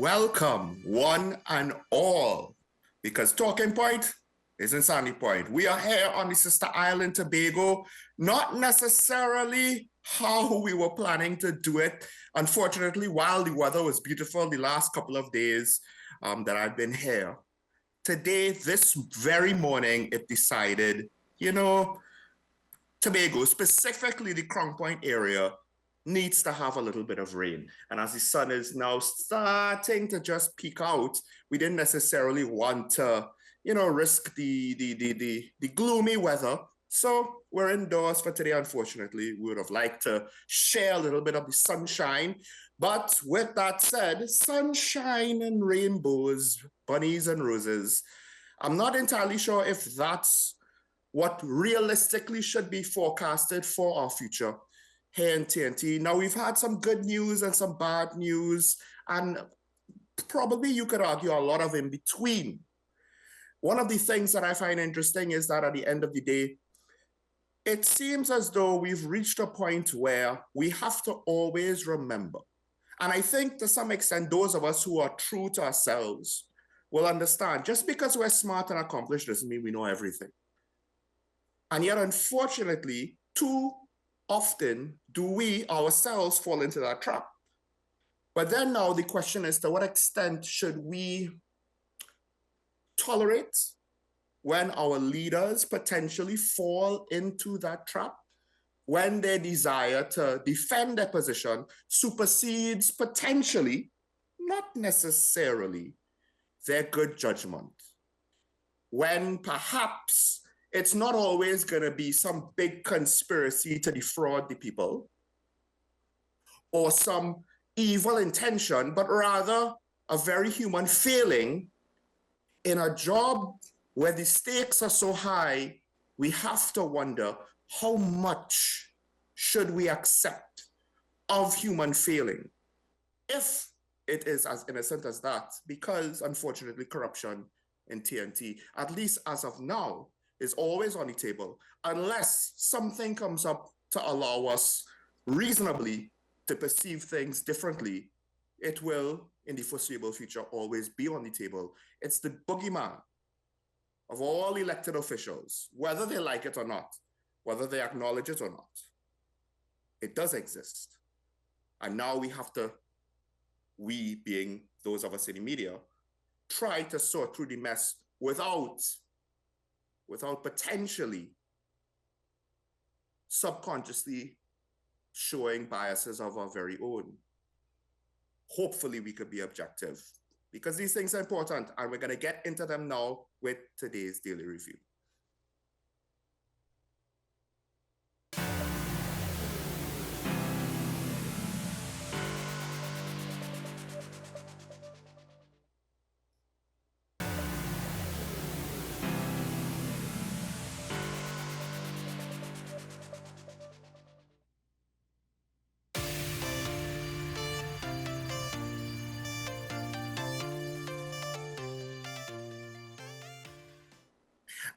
Welcome, one and all, because Talking Point isn't Sandy Point. We are here on the sister island, Tobago, not necessarily how we were planning to do it. Unfortunately, while the weather was beautiful the last couple of days that I've been here, today, this very morning, it decided, Tobago, specifically the Crown Point area, needs to have a little bit of rain. And as the sun is now starting to just peek out, we didn't necessarily want to, risk the gloomy weather. So we're indoors for today, unfortunately. We would have liked to share a little bit of the sunshine. But with that said, sunshine and rainbows, bunnies and roses, I'm not entirely sure if that's what realistically should be forecasted for our future here in TNT. Now, we've had some good news and some bad news, and probably you could argue a lot of in between. One of the things that I find interesting is that at the end of the day, it seems as though we've reached a point where we have to always remember. And I think to some extent, those of us who are true to ourselves will understand just because we're smart and accomplished doesn't mean we know everything. And yet, unfortunately, too often do we ourselves fall into that trap. But then now the question is, to what extent should we tolerate when our leaders potentially fall into that trap, when their desire to defend their position supersedes potentially, not necessarily, their good judgment, when perhaps it's not always going to be some big conspiracy to defraud the people or some evil intention, but rather a very human failing in a job where the stakes are so high, we have to wonder how much should we accept of human failing if it is as innocent as that, because unfortunately corruption in TNT, at least as of now, is always on the table, unless something comes up to allow us reasonably to perceive things differently. It will, in the foreseeable future, always be on the table. It's the boogeyman of all elected officials, whether they like it or not, whether they acknowledge it or not. It does exist. And now we have to, we being those of us in the media, try to sort through the mess without potentially subconsciously showing biases of our very own. Hopefully we could be objective, because these things are important, and we're going to get into them now with today's Daily Review.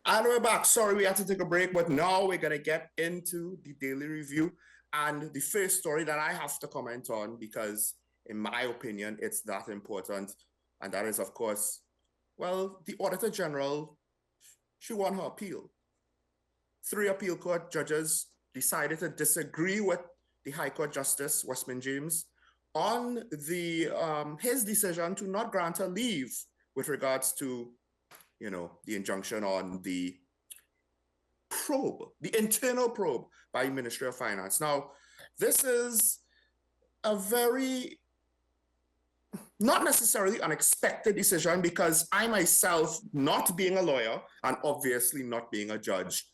And we're back. Sorry, we had to take a break, but now we're going to get into the Daily Review. And the first story that I have to comment on, because in my opinion, it's that important. And that is, of course, well, the Auditor General, she won her appeal. 3 appeal court judges decided to disagree with the High Court Justice, Westman James, on his decision to not grant her leave with regards to the injunction on the probe, the internal probe by the Ministry of Finance. Now, this is a very, not necessarily unexpected decision, because I myself, not being a lawyer and obviously not being a judge,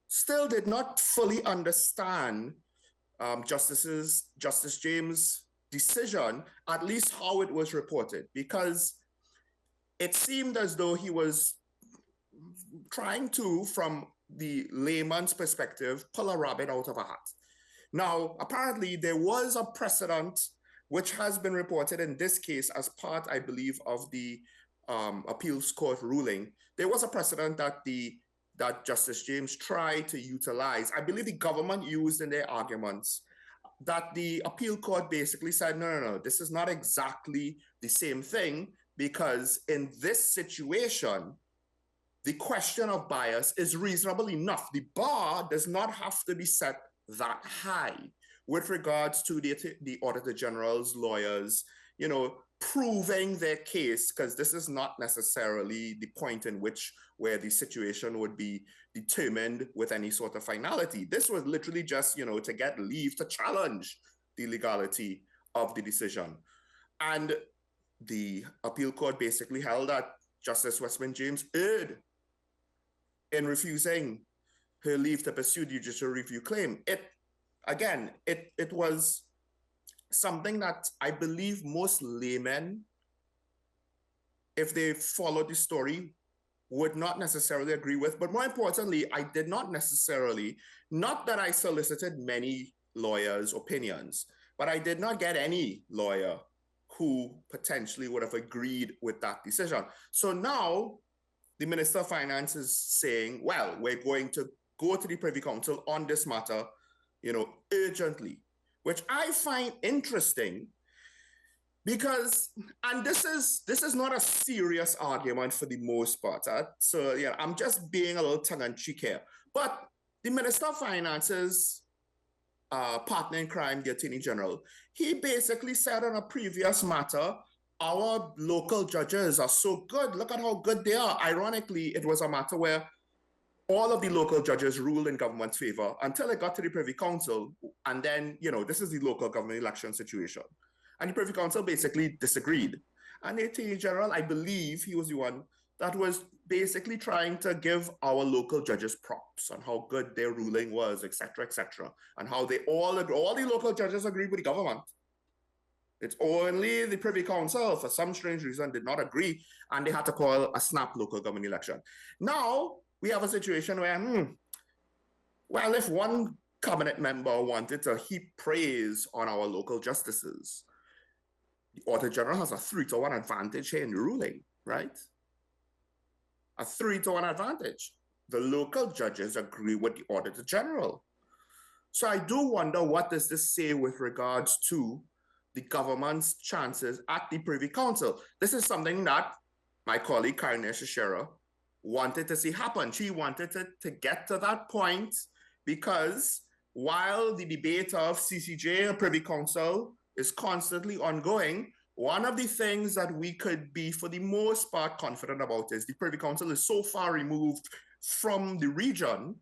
still did not fully understand Justice James' decision, at least how it was reported, because it seemed as though he was trying to, from the layman's perspective, pull a rabbit out of a hat. Now, apparently, there was a precedent which has been reported in this case as part, I believe, of the appeals court ruling. There was a precedent that Justice James tried to utilize. I believe the government used in their arguments that the appeal court basically said, no, this is not exactly the same thing, because in this situation, the question of bias is reasonable enough. The bar does not have to be set that high with regards to the Auditor General's lawyers, proving their case, because this is not necessarily the point in which where the situation would be determined with any sort of finality. This was literally just, to get leave to challenge the legality of the decision. And the appeal court basically held that Justice Westman James erred in refusing her leave to pursue the judicial review claim. It was something that I believe most laymen, if they followed the story, would not necessarily agree with. But more importantly, I did not necessarily, not that I solicited many lawyers' opinions, but I did not get any lawyer who potentially would have agreed with that decision. So now the Minister of Finance is saying, well, we're going to go to the Privy Council on this matter, urgently, which I find interesting because, and this is not a serious argument for the most part. So I'm just being a little tongue-in-cheek here. But the Minister of Finance's partner in crime, the Attorney General, he basically said on a previous matter, our local judges are so good. Look at how good they are. Ironically, it was a matter where all of the local judges ruled in government's favor until it got to the Privy Council. And then, this is the local government election situation. And the Privy Council basically disagreed. And the Attorney General, I believe he was the one that was basically trying to give our local judges props on how good their ruling was, et cetera, and how they all the local judges agreed with the government. It's only the Privy Council, for some strange reason, did not agree, and they had to call a snap local government election. Now, we have a situation where, well, if one cabinet member wanted to heap praise on our local justices, the Auditor General has a 3-1 advantage here in the ruling, right? A 3-1 advantage. The local judges agree with the Auditor General. So I do wonder, what does this say with regards to the government's chances at the Privy Council? This is something that my colleague Karine Shishera wanted to see happen. She wanted to get to that point, because while the debate of CCJ and Privy Council is constantly ongoing, one of the things that we could be, for the most part, confident about is the Privy Council is so far removed from the region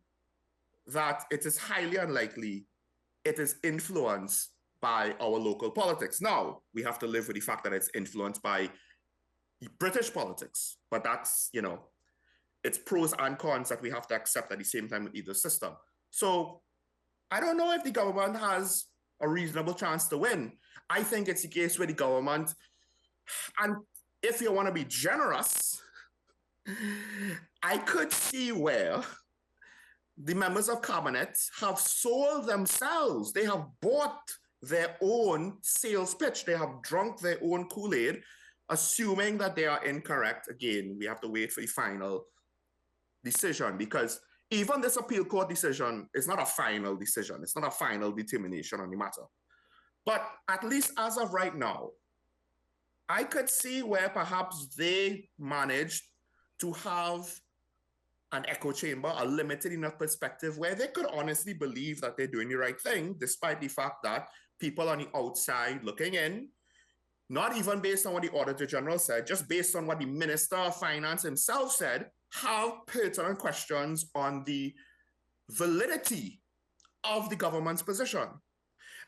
that it is highly unlikely it is influenced by our local politics. Now, we have to live with the fact that it's influenced by British politics, but that's, it's pros and cons that we have to accept at the same time with either system. So I don't know if the government has a reasonable chance to win. I think it's the case where the government, and if you want to be generous, I could see where the members of cabinet have sold themselves. They have bought their own sales pitch. They have drunk their own Kool-Aid, assuming that they are incorrect. Again, we have to wait for the final decision, because even this appeal court decision is not a final decision. It's not a final determination on the matter. But at least as of right now, I could see where perhaps they managed to have an echo chamber, a limited enough perspective where they could honestly believe that they're doing the right thing, despite the fact that people on the outside looking in, not even based on what the Auditor General said, just based on what the Minister of Finance himself said, have pertinent questions on the validity of the government's position.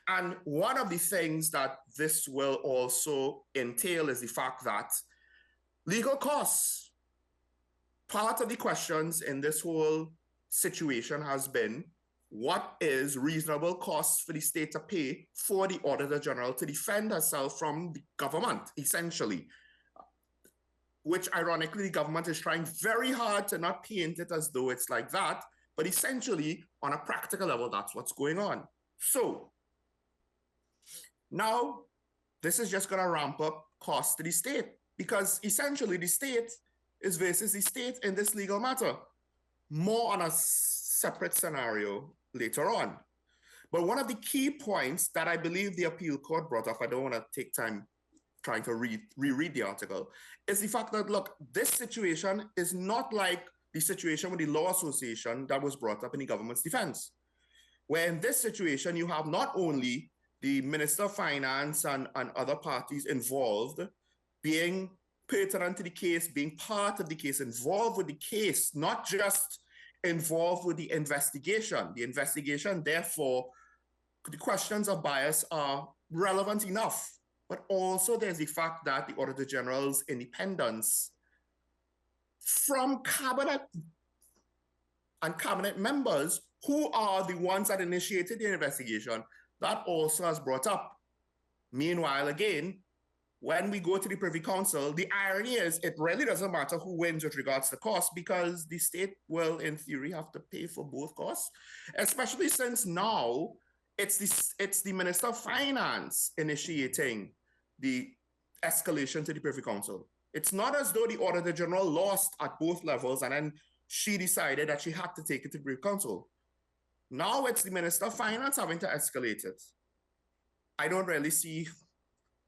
And one of the things that this will also entail is the fact that legal costs, part of the questions in this whole situation has been, what is reasonable costs for the state to pay for the Auditor General to defend herself from the government, essentially? Which ironically, the government is trying very hard to not paint it as though it's like that, but essentially, on a practical level, that's what's going on. So now, this is just going to ramp up costs to the state, because essentially the state is versus the state in this legal matter. More on a separate scenario later on. But one of the key points that I believe the appeal court brought up, I don't want to take time trying to reread the article, is the fact that, look, this situation is not like the situation with the Law Association that was brought up in the government's defense, where in this situation, you have not only the Minister of Finance and other parties involved being pertinent to the case, being part of the case, involved with the case, not just involved with the investigation. The investigation, therefore, the questions of bias are relevant enough. But also there's the fact that the Auditor General's independence from cabinet and cabinet members who are the ones that initiated the investigation, that also has brought up. Meanwhile, again, when we go to the Privy Council, the irony is it really doesn't matter who wins with regards to cost, because the state will, in theory, have to pay for both costs, especially since now it's the Minister of Finance initiating the escalation to the Privy Council. It's not as though the Auditor General lost at both levels and then she decided that she had to take it to the Privy Council. Now it's the Minister of Finance having to escalate it. I don't really see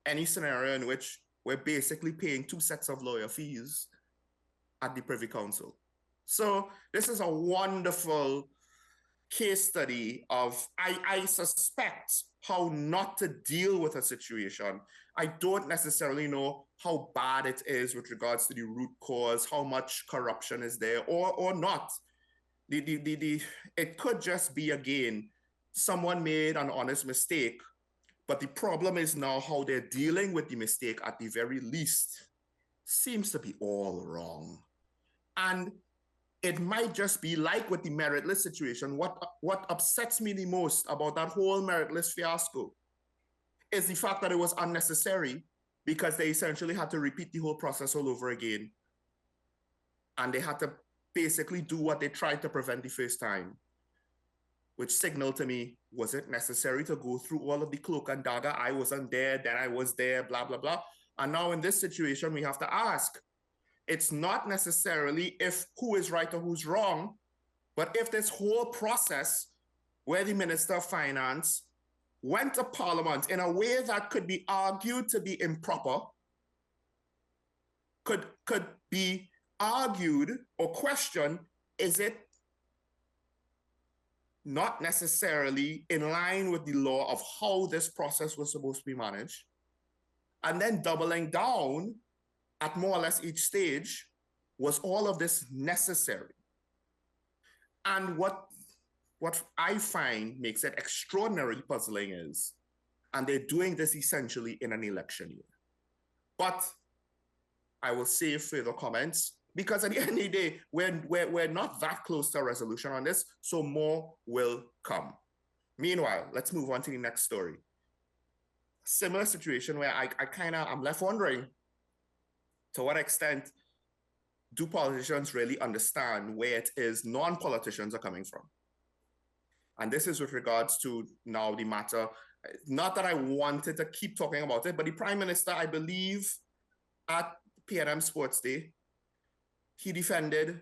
any scenario in which we're basically paying two sets of lawyer fees at the Privy Council. So this is a wonderful case study of, I suspect, how not to deal with a situation. I don't necessarily know how bad it is with regards to the root cause, how much corruption is there or not. It could just be, again, someone made an honest mistake, but the problem is now how they're dealing with the mistake, at the very least, seems to be all wrong. And it might just be like with the meritless situation. What upsets me the most about that whole meritless fiasco is the fact that it was unnecessary, because they essentially had to repeat the whole process all over again. And they had to basically do what they tried to prevent the first time, which signaled to me, was it necessary to go through all of the cloak and dagger? I wasn't there, then I was there, blah, blah, blah. And now in this situation, we have to ask, it's not necessarily if who is right or who's wrong, but if this whole process where the Minister of Finance went to Parliament in a way that could be argued to be improper, could be argued or questioned, is it not necessarily in line with the law of how this process was supposed to be managed? And then doubling down at more or less each stage, was all of this necessary? And what I find makes it extraordinarily puzzling is, and they're doing this essentially in an election year. But I will save further comments, because at the end of the day, we're not that close to a resolution on this, so more will come. Meanwhile, let's move on to the next story. Similar situation where I'm left wondering, to what extent do politicians really understand where it is non-politicians are coming from? And this is with regards to now the matter, not that I wanted to keep talking about it, but the Prime Minister, I believe, at PNM Sports Day, he defended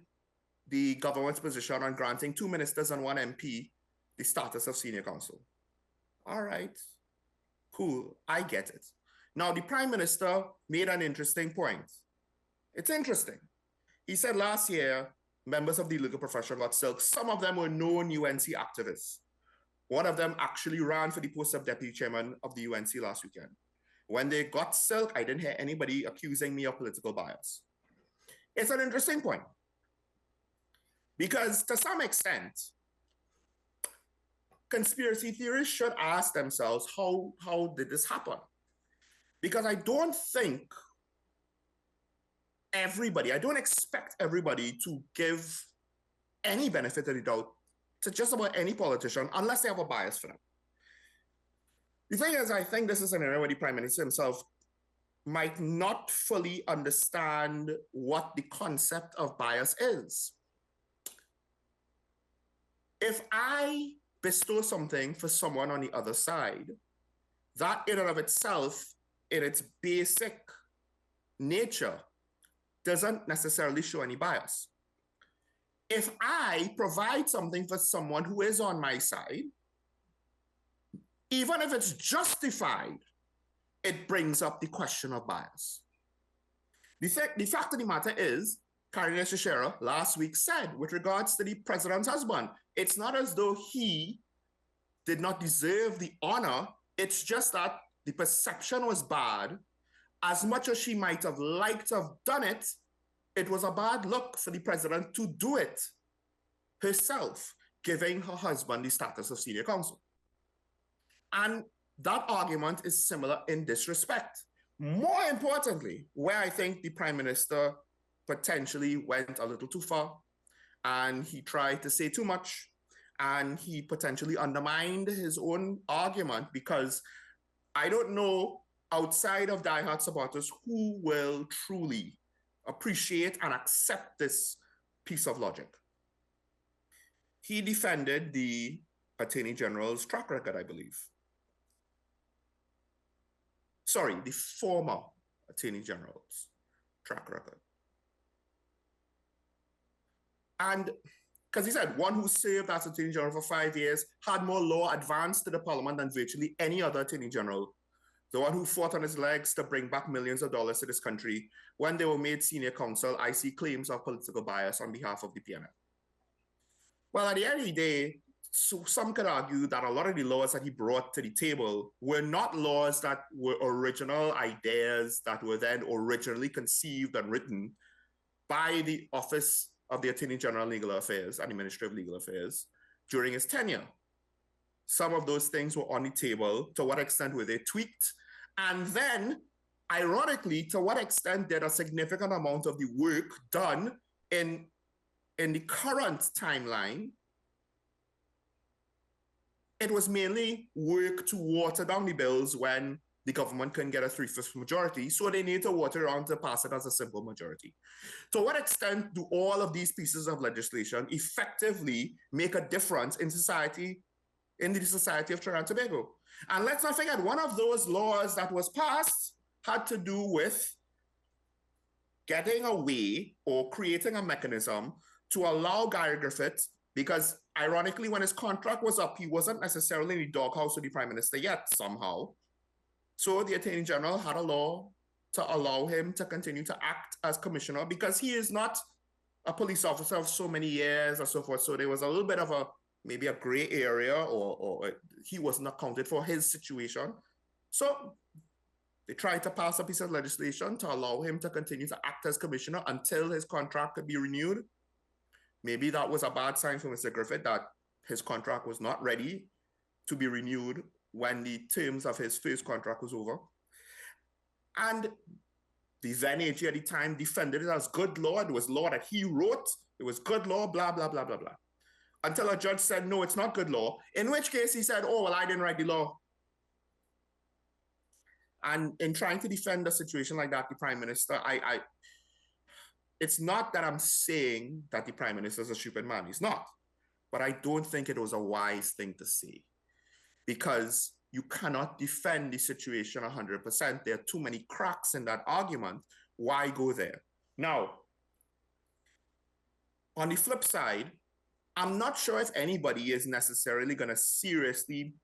the government's position on granting 2 ministers and 1 MP the status of senior counsel. All right, cool, I get it. Now, the Prime Minister made an interesting point. It's interesting. He said last year, members of the legal profession got silk. Some of them were known UNC activists. One of them actually ran for the post of deputy chairman of the UNC last weekend. When they got silk, I didn't hear anybody accusing me of political bias. It's an interesting point, because to some extent, conspiracy theorists should ask themselves, how did this happen? Because I don't think I don't expect everybody to give any benefit of the doubt to just about any politician unless they have a bias for them. The thing is, I think this is an area where the Prime Minister himself might not fully understand what the concept of bias is. If I bestow something for someone on the other side, that in and of itself, in its basic nature, doesn't necessarily show any bias. If I provide something for someone who is on my side, even if it's justified, it brings up the question of bias. The fact of the matter is, Karine Shishera last week said, with regards to the president's husband, it's not as though he did not deserve the honor. It's just that the perception was bad. As much as she might have liked to have done it, it was a bad look for the president to do it herself, giving her husband the status of senior counsel. And that argument is similar in this respect. More importantly, where I think the prime minister potentially went a little too far and he tried to say too much and he potentially undermined his own argument, because I don't know outside of diehard supporters who will truly appreciate and accept this piece of logic. He defended the Attorney General's track record, I believe. Sorry, the former Attorney General's track record. And because he said one who served as Attorney General for 5 years had more law advanced to the Parliament than virtually any other Attorney General. The one who fought on his legs to bring back millions of dollars to this country. When they were made senior counsel, I see claims of political bias on behalf of the PNF. Well, at the end of the day, so some could argue that a lot of the laws that he brought to the table were not laws that were original ideas that were then originally conceived and written by the Office of the Attorney General Legal Affairs and the Ministry of Legal Affairs during his tenure. Some of those things were on the table. To what extent were they tweaked? And then, ironically, to what extent did a significant amount of the work done in the current timeline? It was mainly work to water down the bills when the government couldn't get a 3/5 majority, so they need to water around to pass it as a simple majority. To what extent do all of these pieces of legislation effectively make a difference in society, in the society of Trinidad and Tobago? And let's not forget, one of those laws that was passed had to do with getting a way or creating a mechanism to allow Gary Griffith, because ironically, when his contract was up, he wasn't necessarily in the doghouse with the Prime Minister yet, somehow. So the Attorney General had a law to allow him to continue to act as commissioner, because he is not a police officer of so many years and so forth. So there was a little bit of maybe a gray area, or he wasn't accounted for his situation. So they tried to pass a piece of legislation to allow him to continue to act as commissioner until his contract could be renewed. Maybe that was a bad sign for Mr. Griffith, that his contract was not ready to be renewed when the terms of his first contract was over. And the then AG at the time defended it as good law. It was law that he wrote. It was good law, blah, blah, blah, blah, blah. Until a judge said, no, it's not good law. In which case he said, oh, well, I didn't write the law. And in trying to defend a situation like that, the Prime Minister, it's not that I'm saying that the Prime Minister is a stupid man. He's not. But I don't think it was a wise thing to say, because you cannot defend the situation 100%. There are too many cracks in that argument. Why go there? Now, on the flip side, I'm not sure if anybody is necessarily going to seriously...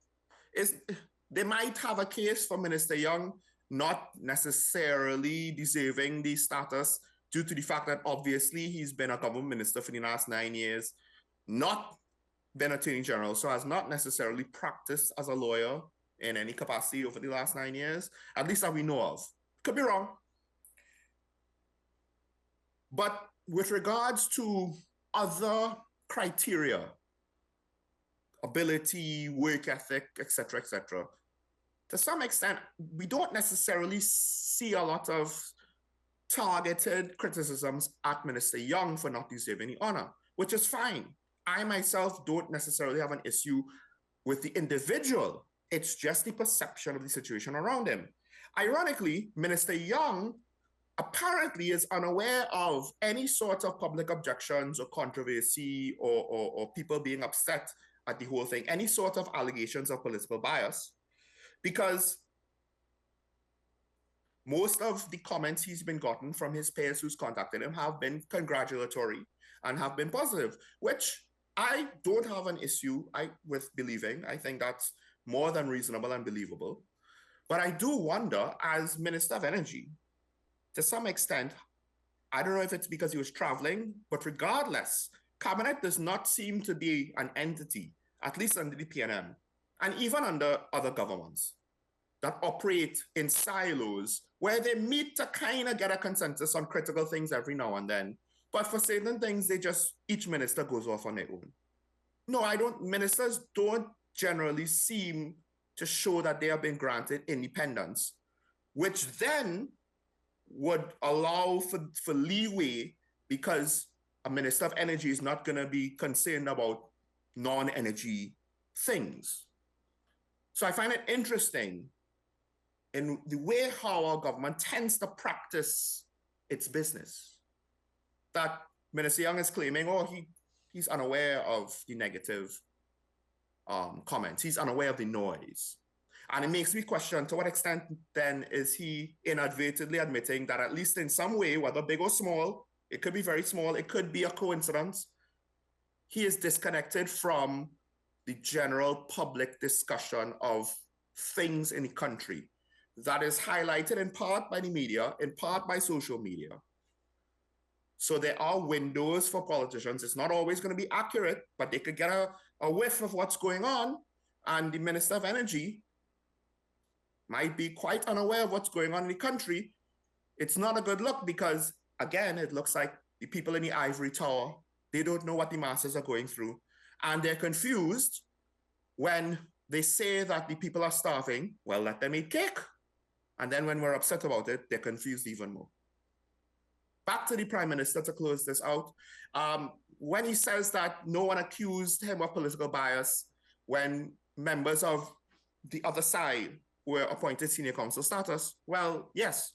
They might have a case for Minister Young not necessarily deserving the status due to the fact that obviously he's been a government minister for the last 9 years, not been Attorney General, so has not necessarily practiced as a lawyer in any capacity over the last 9 years, at least that we know of. Could be wrong. But with regards to other criteria, ability, work ethic, etc., to some extent, we don't necessarily see a lot of targeted criticisms at Minister Young for not deserving the honor, which is fine. I myself don't necessarily have an issue with the individual. It's just the perception of the situation around him. Ironically, Minister Young apparently is unaware of any sort of public objections or controversy or people being upset at the whole thing, any sort of allegations of political bias, because most of the comments he's been gotten from his peers who's contacted him have been congratulatory and have been positive, which I don't have an issue with believing. I think that's more than reasonable and believable. But I do wonder, as Minister of Energy, to some extent, I don't know if it's because he was traveling, but regardless, Cabinet does not seem to be an entity, at least under the PNM, and even under other governments, that operate in silos where they meet to kind of get a consensus on critical things every now and then. But for certain things, each minister goes off on their own. No, ministers don't generally seem to show that they have been granted independence, which then would allow for leeway, because a minister of energy is not going to be concerned about non-energy things. So I find it interesting in the way how our government tends to practice its business, that Minister Young is claiming, he's unaware of the negative comments. He's unaware of the noise. And it makes me question, to what extent then is he inadvertently admitting that at least in some way, whether big or small, it could be very small, it could be a coincidence, he is disconnected from the general public discussion of things in the country that is highlighted in part by the media, in part by social media. So there are windows for politicians. It's not always going to be accurate, but they could get a whiff of what's going on. And the Minister of Energy might be quite unaware of what's going on in the country. It's not a good look, because, again, it looks like the people in the ivory tower, they don't know what the masses are going through. And they're confused when they say that the people are starving. Well, let them eat cake. And then when we're upset about it, they're confused even more. Back to the Prime Minister to close this out. When he says that no one accused him of political bias when members of the other side were appointed senior counsel status, well, yes,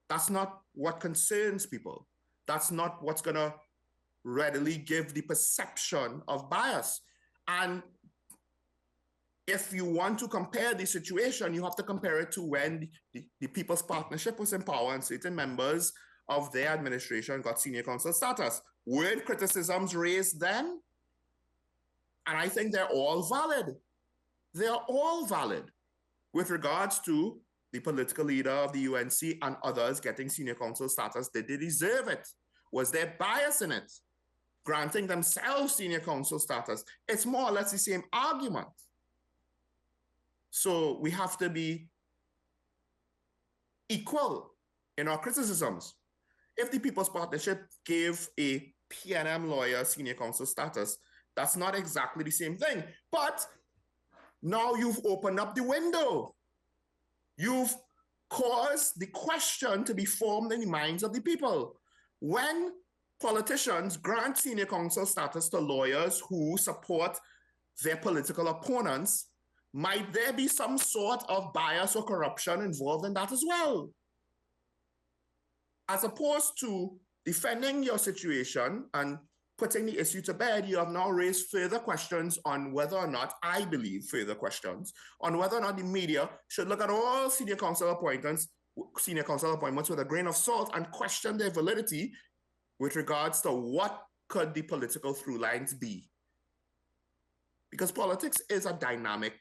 that's not what concerns people. That's not what's going to readily give the perception of bias. And if you want to compare the situation, you have to compare it to when the People's Partnership was in power and certain members of their administration got senior counsel status. Weren't criticisms raised then? And I think they're all valid. They're all valid with regards to the political leader of the UNC and others getting senior counsel status. Did they deserve it? Was there bias in it? Granting themselves senior counsel status. It's more or less the same argument. So we have to be equal in our criticisms. If the People's Partnership gave a PNM lawyer senior counsel status, that's not exactly the same thing. But now you've opened up the window. You've caused the question to be formed in the minds of the people. When politicians grant senior counsel status to lawyers who support their political opponents, might there be some sort of bias or corruption involved in that as well? As opposed to defending your situation and putting the issue to bed, you have now raised further questions on whether or not, I believe further questions, on whether or not the media should look at all senior counsel appointments with a grain of salt and question their validity with regards to what could the political through lines be. Because politics is a dynamic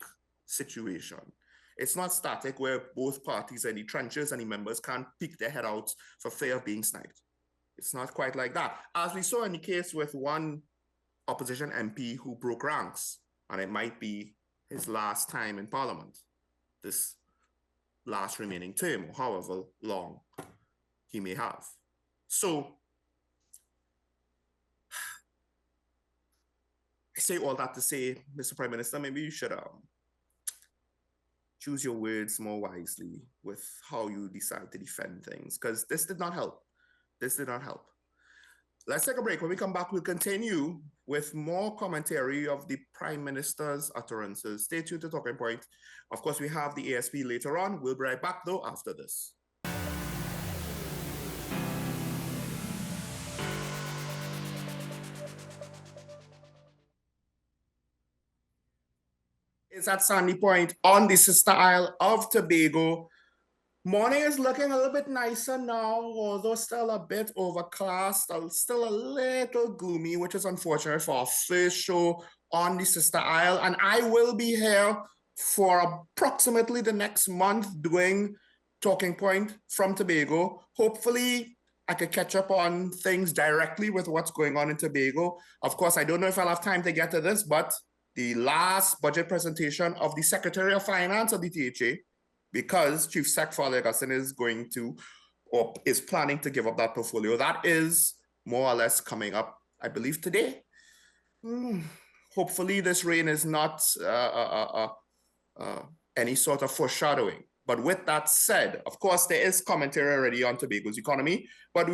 situation. It's not static where both parties are in the trenches and the members can't peek their head out for fear of being sniped. It's not quite like that. As we saw in the case with one opposition MP who broke ranks, and it might be his last time in Parliament, this last remaining term, or however long he may have. So I say all that to say, Mr. Prime Minister, maybe you should choose your words more wisely with how you decide to defend things, because this did not help. This did not help. Let's take a break. When we come back, we'll continue with more commentary of the Prime Minister's utterances. Stay tuned to Talking Point. Of course, we have the ASP later on. We'll be right back, though, after this. It's at Sandy Point on the sister isle of Tobago. Morning is looking a little bit nicer now, although still a bit overcast, still a little gloomy, which is unfortunate for our first show on the sister isle. And I will be here for approximately the next month doing Talking Point from Tobago. Hopefully, I could catch up on things directly with what's going on in Tobago. Of course, I don't know if I'll have time to get to this, but the last budget presentation of the Secretary of Finance of the THA, because Chief Sec Farley Augustine is going to, or is planning to give up that portfolio, that is more or less coming up, I believe, today. Hopefully, this rain is not any sort of foreshadowing. But with that said, of course, there is commentary already on Tobago's economy, but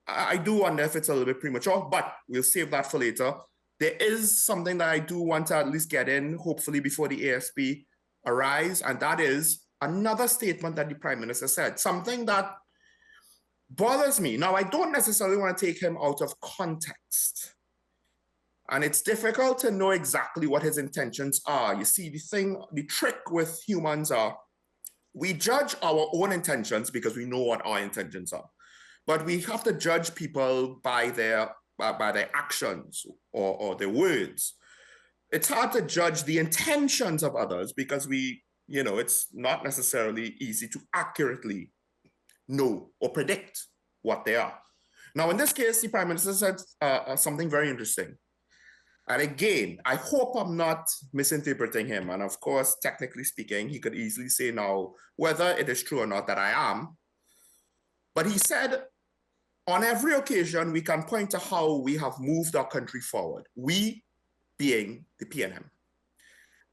I do wonder if it's a little bit premature, but we'll save that for later. There is something that I do want to at least get in, hopefully before the ASP arrives, and that is another statement that the Prime Minister said, something that bothers me. Now, I don't necessarily want to take him out of context, and it's difficult to know exactly what his intentions are. You see, the trick with humans are, we judge our own intentions because we know what our intentions are. But we have to judge people by their actions or their words. It's hard to judge the intentions of others because it's not necessarily easy to accurately know or predict what they are. Now, in this case, the Prime Minister said something very interesting. And again, I hope I'm not misinterpreting him. And of course, technically speaking, he could easily say now whether it is true or not that I am. But he said, on every occasion, we can point to how we have moved our country forward, we being the PNM.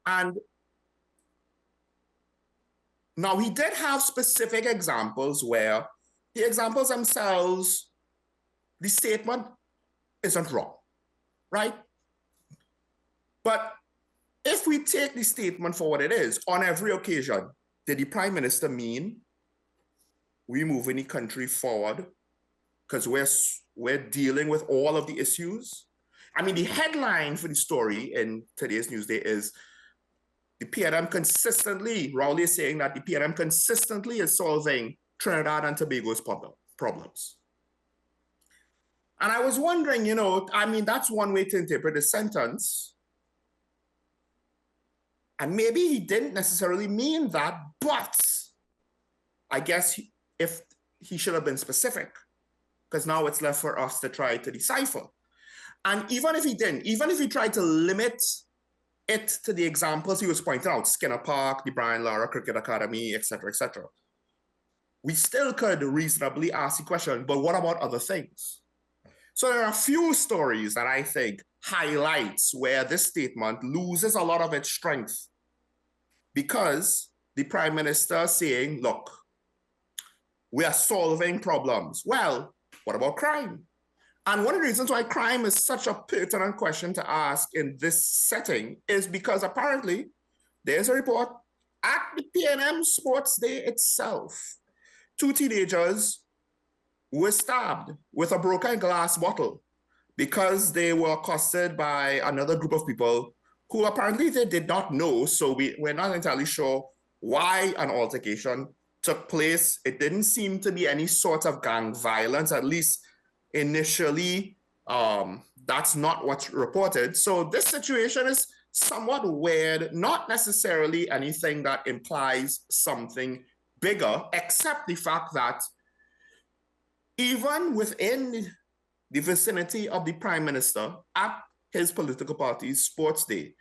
And now he did have specific examples where the examples themselves, the statement isn't wrong, right? But if we take the statement for what it is, on every occasion, did the Prime Minister mean we moving the country forward because we're dealing with all of the issues? I mean, the headline for the story in today's Newsday is the PNM consistently, Rowley is saying that the PNM consistently is solving Trinidad and Tobago's problems. And I was wondering, that's one way to interpret the sentence. And maybe he didn't necessarily mean that, but I guess if he should have been specific, because now it's left for us to try to decipher. And even if he didn't, even if he tried to limit it to the examples he was pointing out, Skinner Park, the Brian Lara Cricket Academy, etc., we still could reasonably ask the question, but what about other things? So there are a few stories that I think highlights where this statement loses a lot of its strength because the Prime Minister saying, look, we are solving problems. Well, what about crime? And one of the reasons why crime is such a pertinent question to ask in this setting is because apparently there's a report at the PNM Sports Day itself. 2 teenagers were stabbed with a broken glass bottle because they were accosted by another group of people who apparently they did not know. So we're not entirely sure why an altercation took place. It didn't seem to be any sort of gang violence, at least initially. That's not what's reported. So this situation is somewhat weird, not necessarily anything that implies something bigger, except the fact that even within the vicinity of the Prime Minister at his political party's sports day,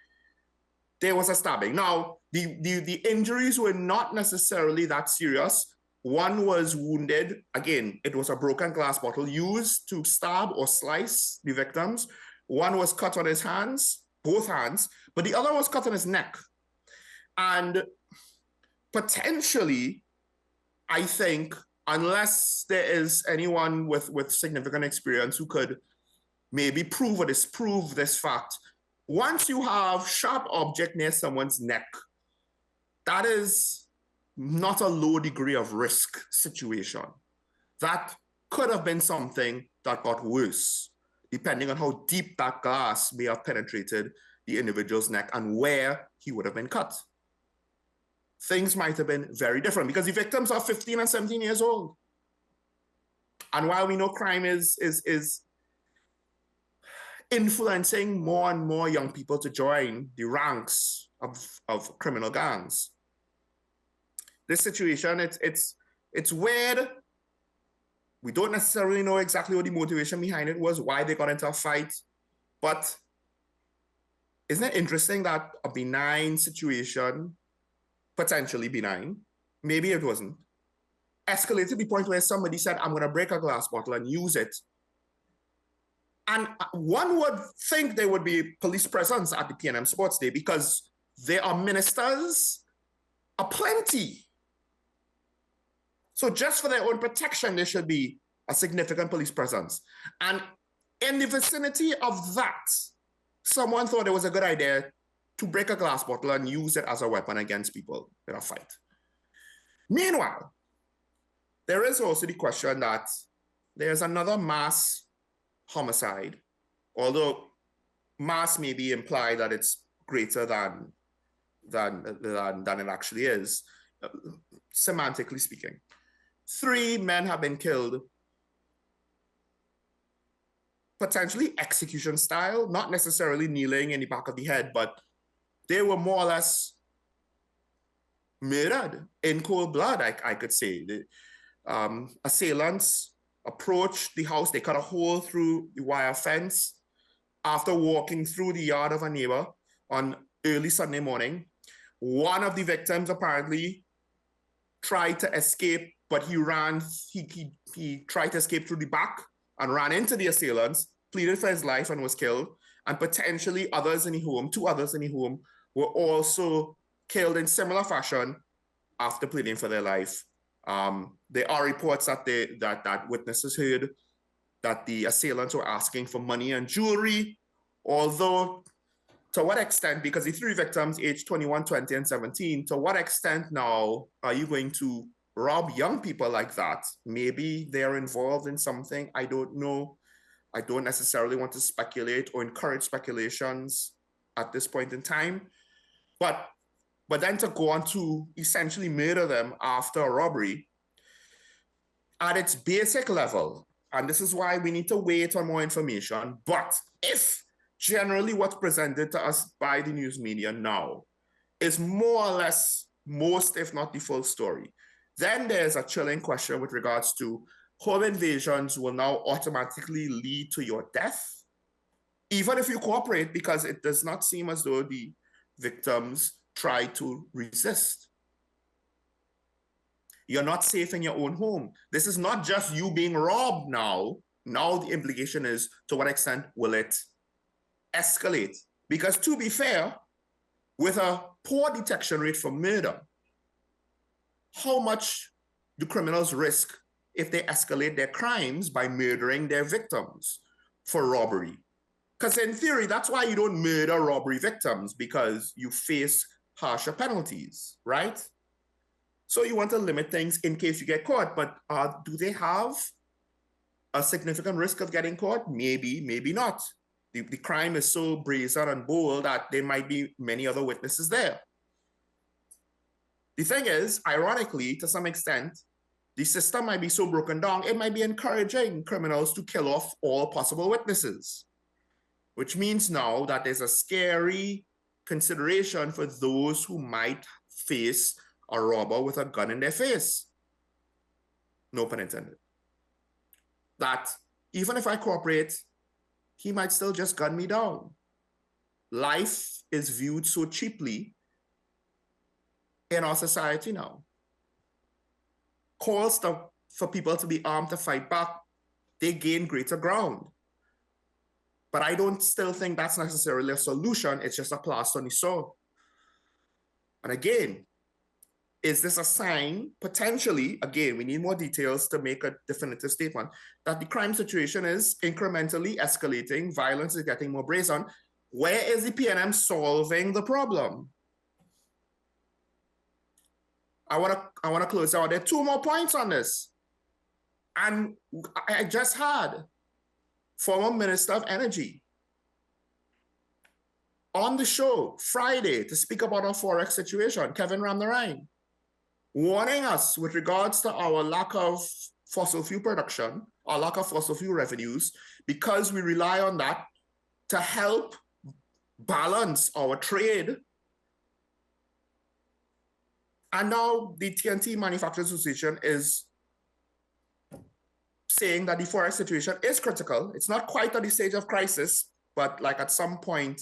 there was a stabbing. Now, the injuries were not necessarily that serious. One was wounded. Again, it was a broken glass bottle used to stab or slice the victims. One was cut on his hands, both hands, but the other was cut on his neck. And potentially, I think, unless there is anyone with significant experience who could maybe prove or disprove this fact, once you have sharp object near someone's neck, that is not a low degree of risk situation. That could have been something that got worse, depending on how deep that glass may have penetrated the individual's neck and where he would have been cut. Things might have been very different because the victims are 15 and 17 years old. And while we know crime is influencing more and more young people to join the ranks of criminal gangs. This situation, it's weird. We don't necessarily know exactly what the motivation behind it was, why they got into a fight, but isn't it interesting that a benign situation, potentially benign, maybe it wasn't, escalated to the point where somebody said, I'm going to break a glass bottle and use it. And one would think there would be police presence at the PNM Sports Day because there are ministers aplenty. So just for their own protection, there should be a significant police presence. And in the vicinity of that, someone thought it was a good idea to break a glass bottle and use it as a weapon against people in a fight. Meanwhile, there is also the question that there's another mass homicide, although mass may be implied that it's greater than it actually is, semantically speaking. 3 men have been killed, potentially execution style, not necessarily kneeling in the back of the head, but they were more or less murdered in cold blood, I could say. The assailants approached the house, they cut a hole through the wire fence after walking through the yard of a neighbor on early Sunday morning. One of the victims apparently tried to escape, but he tried to escape through the back and ran into the assailants, pleaded for his life and was killed. And potentially others in the home, 2 others in the home, were also killed in similar fashion after pleading for their life. There are reports that witnesses heard that the assailants were asking for money and jewelry, although to what extent, because the 3 victims aged 21, 20, and 17, to what extent now are you going to rob young people like that? Maybe they're involved in something, I don't know. I don't necessarily want to speculate or encourage speculations at this point in time. But then to go on to essentially murder them after a robbery, at its basic level, and this is why we need to wait on more information, but if generally what's presented to us by the news media now is more or less most, if not the full story, then there's a chilling question with regards to home invasions will now automatically lead to your death, even if you cooperate, because it does not seem as though the victims try to resist. You're not safe in your own home. This is not just you being robbed now. Now the implication is, to what extent will it escalate? Because to be fair, with a poor detection rate for murder, how much do criminals risk if they escalate their crimes by murdering their victims for robbery? Because in theory, that's why you don't murder robbery victims, because you face harsher penalties, right? So you want to limit things in case you get caught, but do they have a significant risk of getting caught? Maybe, maybe not. The crime is so brazen and bold that there might be many other witnesses there. The thing is, ironically, to some extent, the system might be so broken down, it might be encouraging criminals to kill off all possible witnesses, which means now that there's a scary consideration for those who might face a robber with a gun in their face. No pun intended. That even if I cooperate, he might still just gun me down. Life is viewed so cheaply in our society now. Calls for people to be armed to fight back, they gain greater ground. But I don't still think that's necessarily a solution. It's just a plaster on the sore. And again, is this a sign, potentially, again, we need more details to make a definitive statement, that the crime situation is incrementally escalating, violence is getting more brazen? Where is the PNM solving the problem? I want to close out. There are 2 more points on this. And I just had former Minister of Energy on the show Friday to speak about our Forex situation, Kevin Ramnarine, warning us with regards to our lack of fossil fuel production, our lack of fossil fuel revenues, because we rely on that to help balance our trade. And now the TNT Manufacturers Association is saying that the forex situation is critical. It's not quite at the stage of crisis, but like at some point,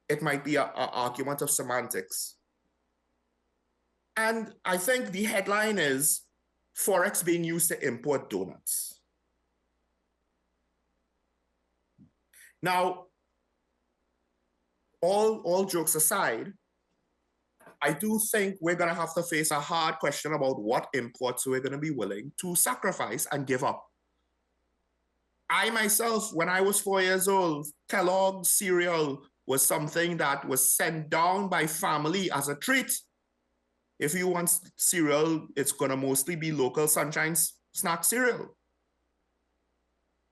it might be an argument of semantics. And I think the headline is forex being used to import donuts. Now, all jokes aside, I do think we're going to have to face a hard question about what imports we're going to be willing to sacrifice and give up. I myself, when I was 4 years old, Kellogg's cereal was something that was sent down by family as a treat. If you want cereal, it's going to mostly be local Sunshine snack cereal.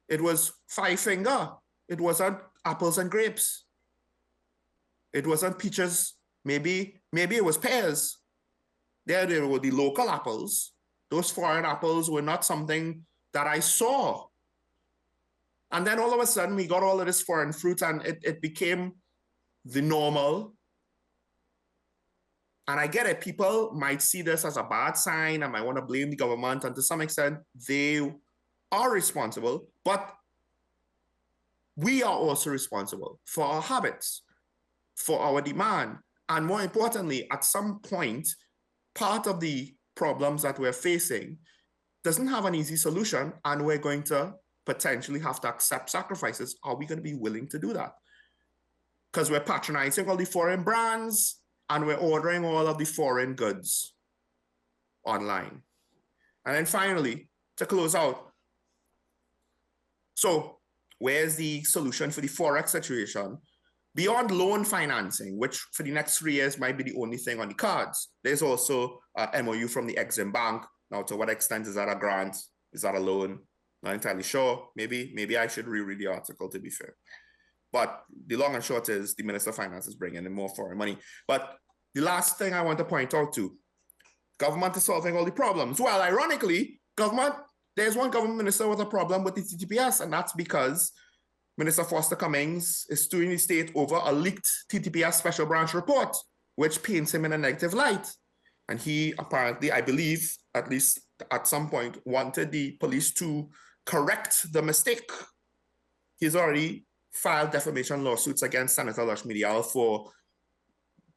It was 5-finger. It wasn't apples and grapes. It wasn't peaches. Maybe it was pears. There were the local apples. Those foreign apples were not something that I saw. And then all of a sudden, we got all of this foreign fruit, and it became the normal. And I get it. People might see this as a bad sign and might want to blame the government. And to some extent, they are responsible. But we are also responsible for our habits, for our demand. And more importantly, at some point, part of the problems that we're facing doesn't have an easy solution, and we're going to potentially have to accept sacrifices. Are we going to be willing to do that? Because we're patronizing all the foreign brands and we're ordering all of the foreign goods online. And then finally, to close out, so where's the solution for the forex situation? Beyond loan financing, which for the next 3 years might be the only thing on the cards, there's also an MOU from the Exim Bank. Now, to what extent is that a grant? Is that a loan? Not entirely sure. Maybe I should reread the article, to be fair. But the long and short is the Minister of Finance is bringing in more foreign money. But the last thing I want to point out to, government is solving all the problems. Well, ironically, there's one government minister with a problem with the TTPS, and that's because Minister Foster Cummings is suing the state over a leaked TTPS special branch report, which paints him in a negative light. And he apparently, I believe, at least at some point, wanted the police to correct the mistake. He's already filed defamation lawsuits against Senator Lakshmi Dayal for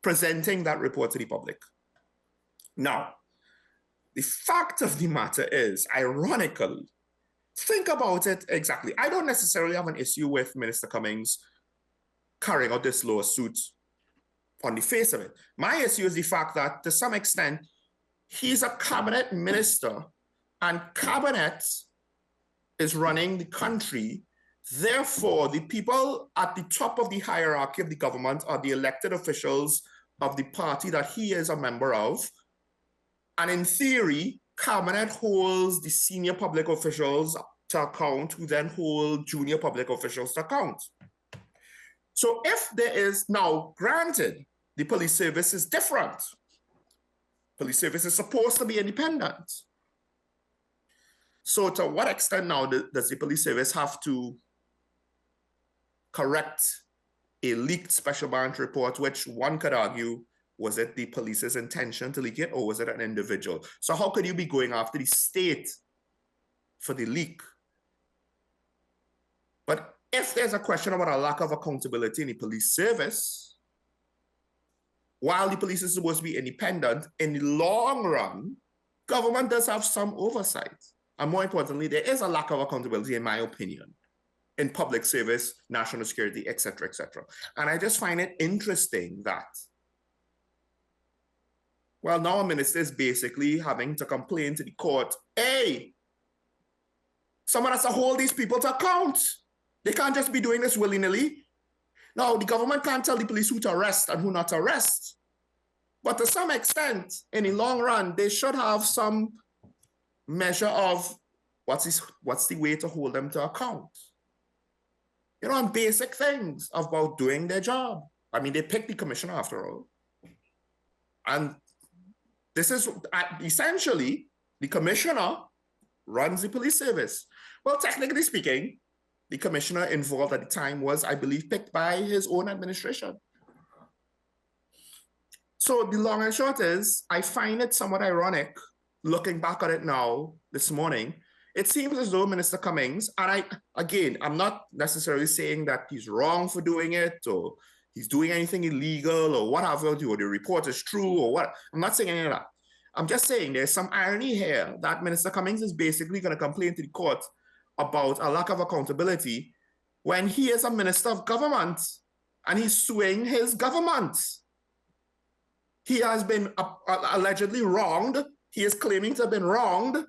presenting that report to the public. Now, the fact of the matter is, ironically, think about it exactly. I don't necessarily have an issue with Minister Cummings carrying out this lawsuit on the face of it. My issue is the fact that, to some extent, he's a cabinet minister and cabinet is running the country. Therefore, the people at the top of the hierarchy of the government are the elected officials of the party that he is a member of. And in theory, cabinet holds the senior public officials to account, who then hold junior public officials to account. So if there is, now granted, the police service is different. Police service is supposed to be independent. So to what extent now does the police service have to correct a leaked special branch report, which one could argue, was it the police's intention to leak it, or was it an individual? So how could you be going after the state for the leak? But if there's a question about a lack of accountability in the police service, while the police is supposed to be independent, in the long run, government does have some oversight. And more importantly, there is a lack of accountability, in my opinion, in public service, national security, et cetera, et cetera. And I just find it interesting that, well, now a minister is basically having to complain to the court, hey, someone has to hold these people to account. They can't just be doing this willy-nilly. Now, the government can't tell the police who to arrest and who not to arrest. But to some extent, in the long run, they should have some measure of what's the way to hold them to account. You know, on basic things about doing their job. I mean, they picked the commissioner after all. And this is essentially the commissioner runs the police service. Well, technically speaking, The commissioner involved at the time was, I believe, picked by his own administration. So the long and short is, I find it somewhat ironic, looking back at it now, this morning, it seems as though Minister Cummings, and I'm not necessarily saying that he's wrong for doing it, or he's doing anything illegal, or whatever, or the report is true, or what. I'm not saying any of that. I'm just saying there's some irony here that Minister Cummings is basically going to complain to the court about a lack of accountability when he is a minister of government and he's suing his government. He has been allegedly wronged. He is claiming to have been wronged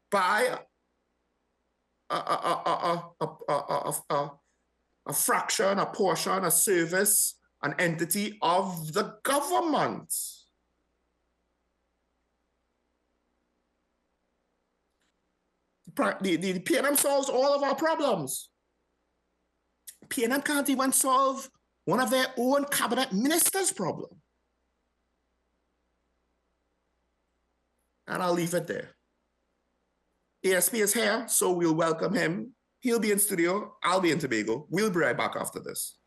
by a fraction, a portion, a service, an entity of the government. The PNM solves all of our problems. PNM can't even solve one of their own cabinet ministers' problem. And I'll leave it there. ASP is here, so we'll welcome him. He'll be in studio. I'll be in Tobago. We'll be right back after this.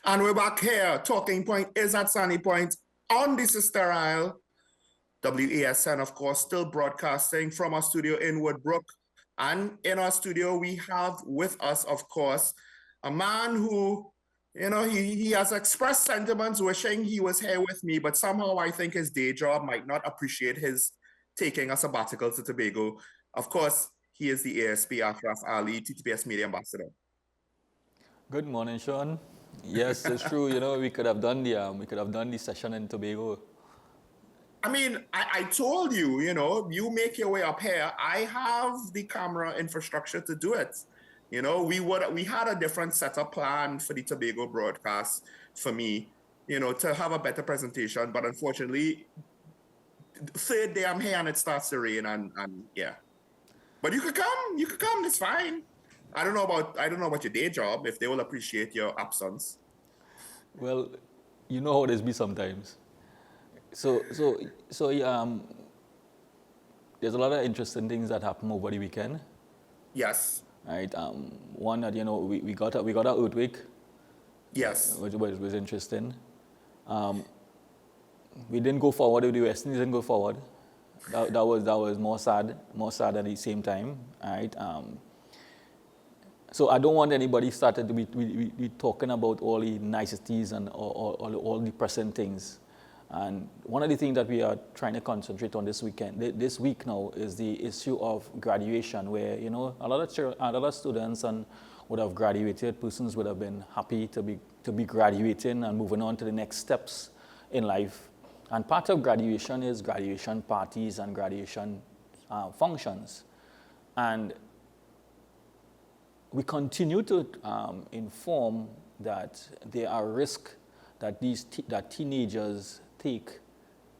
And we're back here. Talking Point is at Sandy Point on the Sister Isle. WASN, of course, still broadcasting from our studio in Woodbrook. And in our studio, we have with us, of course, a man who, he has expressed sentiments wishing he was here with me, but somehow I think his day job might not appreciate his taking a sabbatical to Tobago. Of course, he is the ASP Ashraf Ali, TTPS Media Ambassador. Good morning, Sean. Yes, it's true. We could have done the session in Tobago. I mean, I told you, you make your way up here. I have the camera infrastructure to do it. We had a different setup plan for the Tobago broadcast for me, to have a better presentation. But unfortunately, third day I'm here and it starts to rain and yeah. But you could come, it's fine. I don't know about your day job, if they will appreciate your absence. Well, you know how this be sometimes. So there's a lot of interesting things that happen over the weekend. Yes. Right. One that we got an earthquake. Yes. Which was interesting. We didn't go forward. The West Indies didn't go forward. That was more sad at the same time. Right. So I don't want anybody started to be talking about all the niceties and all the present things. And one of the things that we are trying to concentrate on this week now, is the issue of graduation, where a lot of students would have graduated. Persons would have been happy to be graduating and moving on to the next steps in life. And part of graduation is graduation parties and graduation functions. And we continue to inform that there are risks that that teenagers take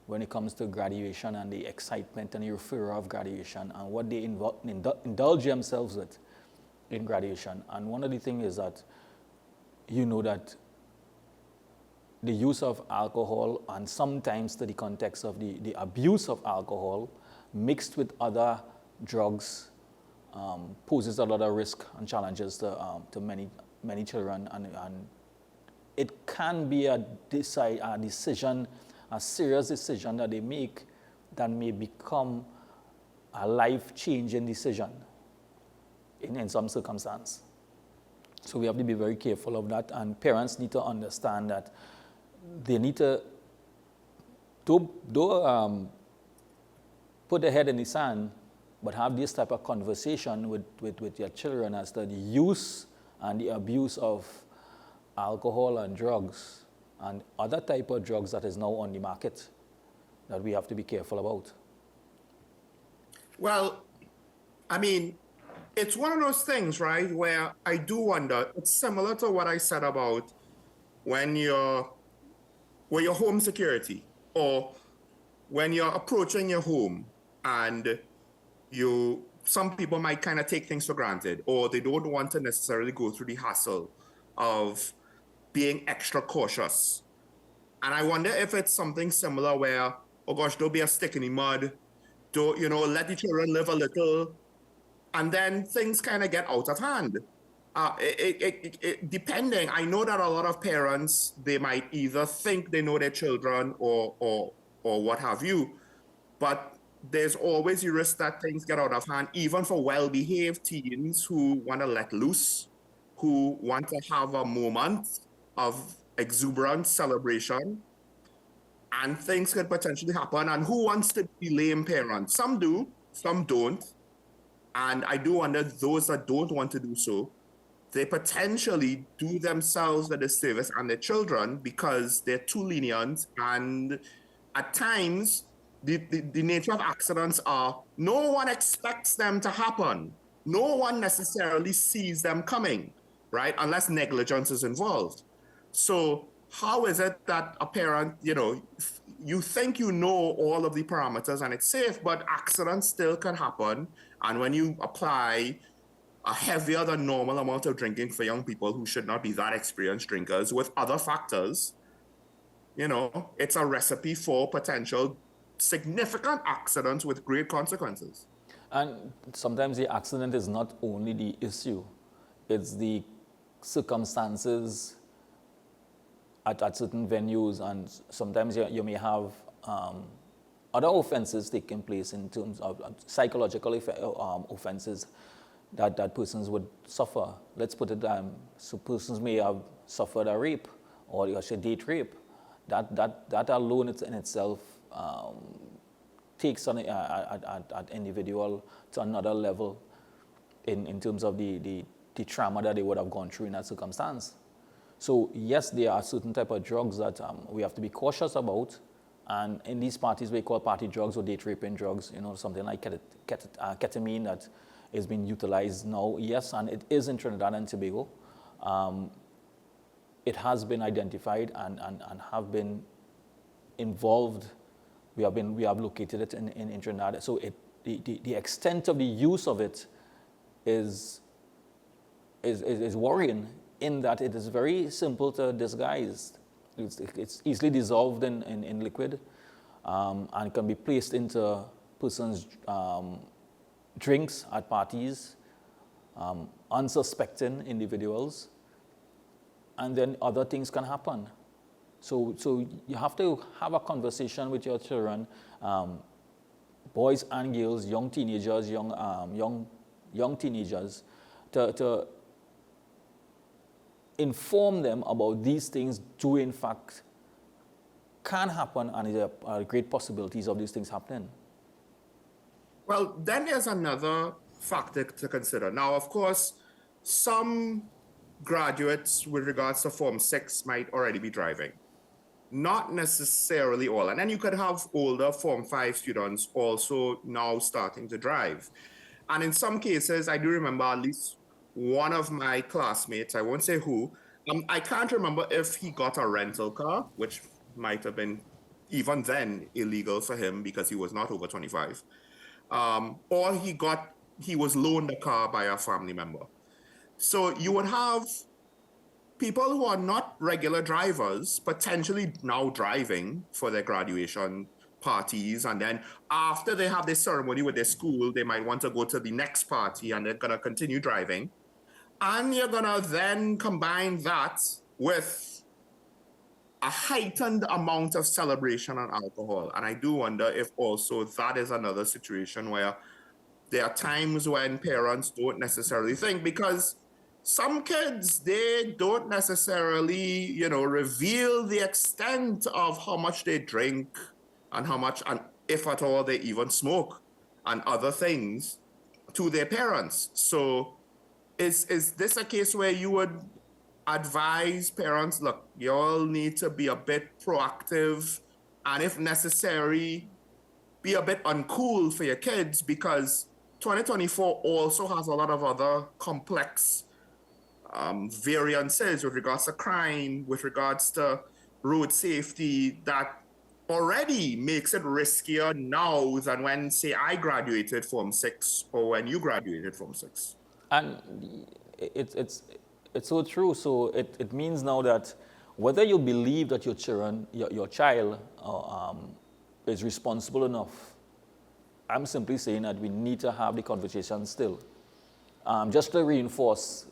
when it comes to graduation and the excitement and the euphoria of graduation and what they indulge themselves with in graduation. And one of the things is that that the use of alcohol, and sometimes to the context of the abuse of alcohol mixed with other drugs, poses a lot of risk and challenges to many children, and it can be a serious decision that they make that may become a life-changing decision in some circumstance. So we have to be very careful of that, and parents need to understand that they need to don't put their head in the sand, but have this type of conversation with your children as to the use and the abuse of alcohol and drugs and other type of drugs that is now on the market that we have to be careful about. Well, I mean, it's one of those things, right, where I do wonder, it's similar to what I said about when you're home security, or when you're approaching your home and you some people might kind of take things for granted, or they don't want to necessarily go through the hassle of being extra cautious. And I wonder if it's something similar where, oh gosh, don't be a stick in the mud, don't, let the children live a little, and then things kind of get out of hand. Depending, I know that a lot of parents, they might either think they know their children or what have you, but there's always the risk that things get out of hand, even for well-behaved teens who want to let loose, who want to have a moment of exuberant celebration, and things could potentially happen. And who wants to be lame parents? Some do, some don't. And I do wonder, those that don't want to do so, they potentially do themselves a disservice and their children because they're too lenient. And at times, the nature of accidents are no one expects them to happen. No one necessarily sees them coming, right? Unless negligence is involved. So how is it that a parent, you think you know all of the parameters and it's safe, but accidents still can happen. And when you apply a heavier than normal amount of drinking for young people who should not be that experienced drinkers with other factors, it's a recipe for potential significant accidents with great consequences. And sometimes the accident is not only the issue, it's the circumstances at certain venues, and sometimes you may have other offenses taking place in terms of psychological offenses that persons would suffer. Let's put it, so persons may have suffered a rape or date rape. That alone in itself takes an individual to another level in terms of the trauma that they would have gone through in that circumstance. So yes, there are certain type of drugs that we have to be cautious about. And in these parties, we call party drugs or date raping drugs, something like ketamine that is being utilized now. Yes, and it is in Trinidad and Tobago. It has been identified and have been involved. We have located it in Trinidad. So the extent of the use of it is worrying, in that it is very simple to disguise. It's easily dissolved in liquid, and can be placed into persons' drinks at parties, unsuspecting individuals, and then other things can happen. So you have to have a conversation with your children, boys and girls, young teenagers, young teenagers, to inform them about these things do in fact can happen, and there are great possibilities of these things happening. Well, then there's another factor to consider. Now, of course, some graduates with regards to Form 6 might already be driving. Not necessarily all. And then you could have older Form 5 students also now starting to drive. And in some cases, I do remember at least one of my classmates, I won't say who, I can't remember if he got a rental car, which might have been even then illegal for him because he was not over 25, or he was loaned a car by a family member. So you would have people who are not regular drivers potentially now driving for their graduation parties, and then after they have this ceremony with their school, they might want to go to the next party and they're going to continue driving. And you're going to then combine that with a heightened amount of celebration and alcohol. And I do wonder if also that is another situation where there are times when parents don't necessarily think, because some kids, they don't necessarily, reveal the extent of how much they drink and how much, and if at all, they even smoke and other things to their parents. So is this a case where you would advise parents, look, you all need to be a bit proactive, and if necessary, be a bit uncool for your kids, because 2024 also has a lot of other complex variances with regards to crime, with regards to road safety, that already makes it riskier now than when, say, I graduated Form 6 or when you graduated Form 6. And it's so true. So it means now that whether you believe that your children, your child is responsible enough, I'm simply saying that we need to have the conversation still. Just to reinforce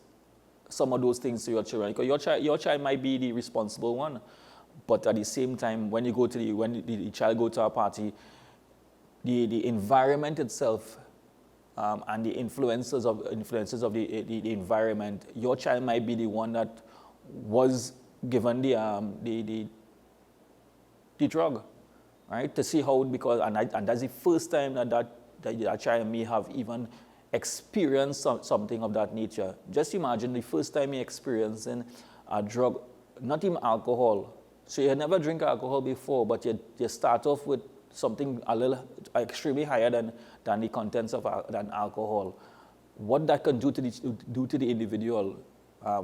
some of those things to your children. Because your child might be the responsible one, but at the same time, when you go to when the child go to a party, the environment itself and the influences of the environment, your child might be the one that was given the drug, right? To see how, because and that's the first time that child may have even experienced something of that nature. Just imagine the first time you're experiencing a drug, not even alcohol. So you had never drink alcohol before, but you start off with something a little extremely higher than the contents of than alcohol. What that can do to the individual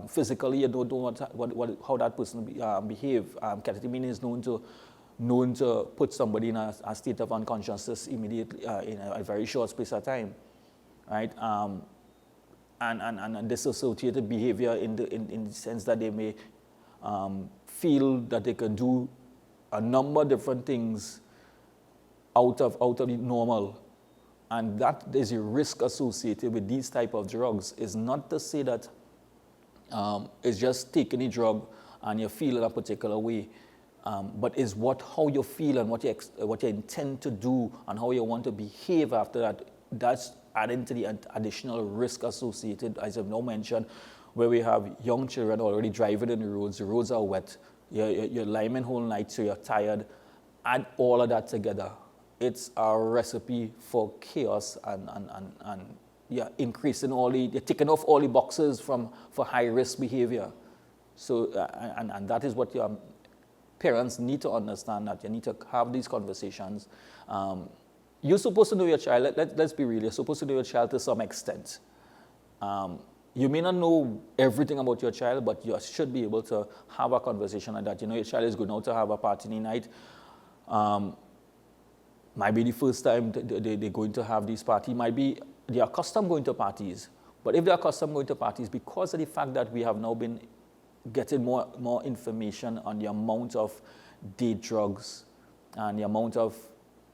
physically, you don't know how that person behave. Ketamine is known to put somebody in a state of unconsciousness immediately in a very short space of time, right? And disassociated behavior in the sense that they may feel that they can do a number of different things out of the normal, and that is a risk associated with these type of drugs. Is not to say that it's just taking a drug and you feel in a particular way, but is how you feel and what you intend to do and how you want to behave after that. That's adding to the additional risk associated, as I've now mentioned, where we have young children already driving in the roads are wet, you're lineman whole night, so you're tired. Add all of that together, it's a recipe for chaos and yeah, increasing you're ticking off all the boxes for high risk behavior. So and that is what your parents need to understand, that you need to have these conversations. You're supposed to know your child. Let's be real. You're supposed to know your child to some extent. You may not know everything about your child, but you should be able to have a conversation like that. You know, your child is going out to have a party night. Might be the first time they're going to have this party. Might be they are accustomed going to parties. But if they are accustomed going to parties, because of the fact that we have now been getting more information on the amount of day drugs and the amount of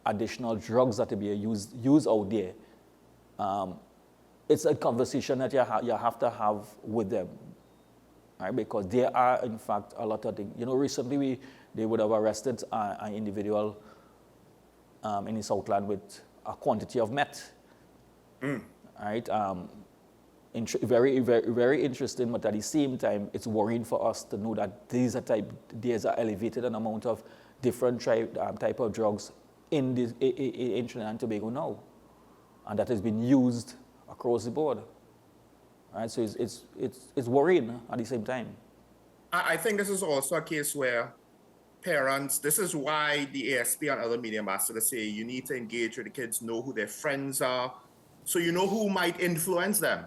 additional drugs that are being used out there, it's a conversation that you have to have with them, right? Because there are, in fact, a lot of things. You know, recently they would have arrested an individual in the Southland with a quantity of meth, right? Very, very, very interesting, but at the same time, it's worrying for us to know that there's an elevated amount of different type of drugs in Trinidad and Tobago now, and that has been used across the board. Right? So it's worrying at the same time. I think this is also a case where parents, this is why the ASP and other media ambassadors say you need to engage with the kids, know who their friends are, so you know who might influence them,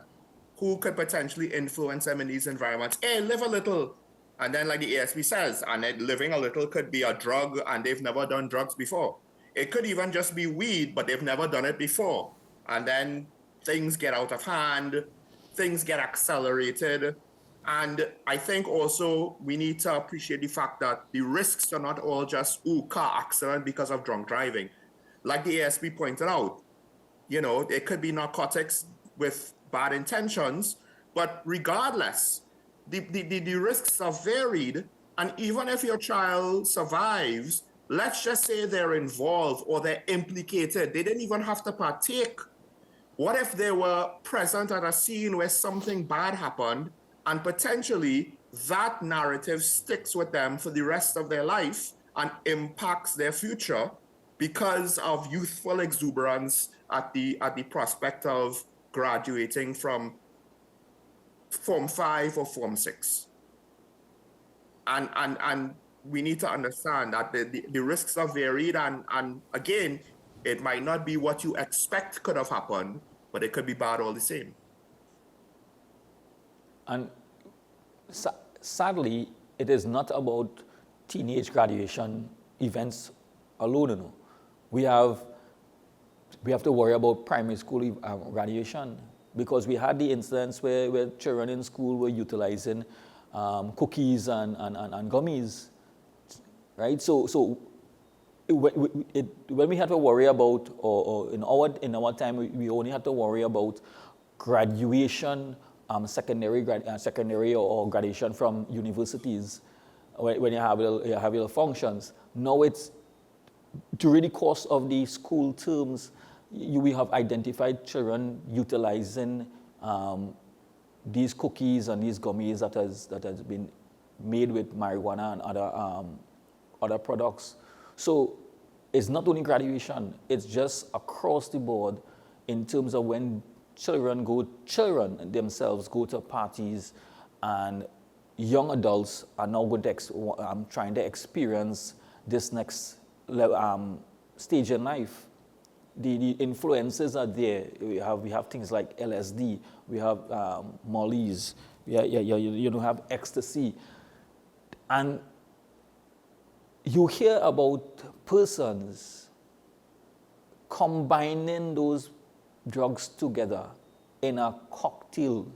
who could potentially influence them in these environments. Hey, live a little. And then like the ASP says, and then living a little could be a drug and they've never done drugs before. It could even just be weed, but they've never done it before. And then things get out of hand, things get accelerated. And I think also we need to appreciate the fact that the risks are not all just, car accident because of drunk driving. Like the ASP pointed out, you know, there could be narcotics with bad intentions, but regardless, the risks are varied. And even if your child survives, let's just say they're involved or they're implicated, they didn't even have to partake. What if they were present at a scene where something bad happened and potentially that narrative sticks with them for the rest of their life and impacts their future because of youthful exuberance at the prospect of graduating from Form 5 or Form 6. And we need to understand that the risks are varied, and again, it might not be what you expect could have happened, but it could be bad all the same. And sadly, it is not about teenage graduation events alone, you know. We have to worry about primary school graduation, because we had the incidents where children in school were utilizing cookies and gummies, right? So when we had to worry about, or in our time, we only had to worry about graduation, secondary or graduation from universities, when you have your functions. Now it's during the course of the school terms, we have identified children utilizing these cookies and these gummies that has been made with marijuana and other products. So it's not only graduation, it's just across the board in terms of when children themselves go to parties, and young adults are now going to trying to experience this next stage in life. The influences are there. We have things like LSD, we have mollies, you have ecstasy, and you hear about persons combining those drugs together in a cocktail.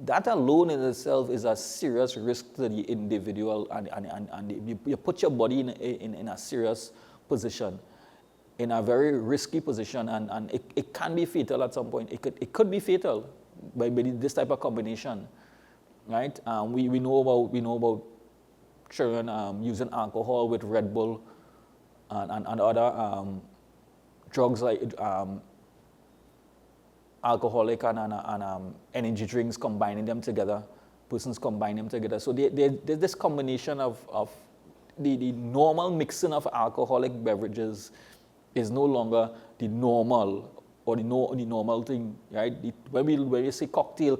That alone in itself is a serious risk to the individual, and you put your body in a serious position, in a very risky position, and it can be fatal at some point. It could be fatal by this type of combination, right? We know about children using alcohol with Red Bull and other drugs like alcoholic and energy drinks, combining them together. Persons combine them together. So there's this combination of the normal mixing of alcoholic beverages is no longer the normal, or the normal thing, right? When we say cocktail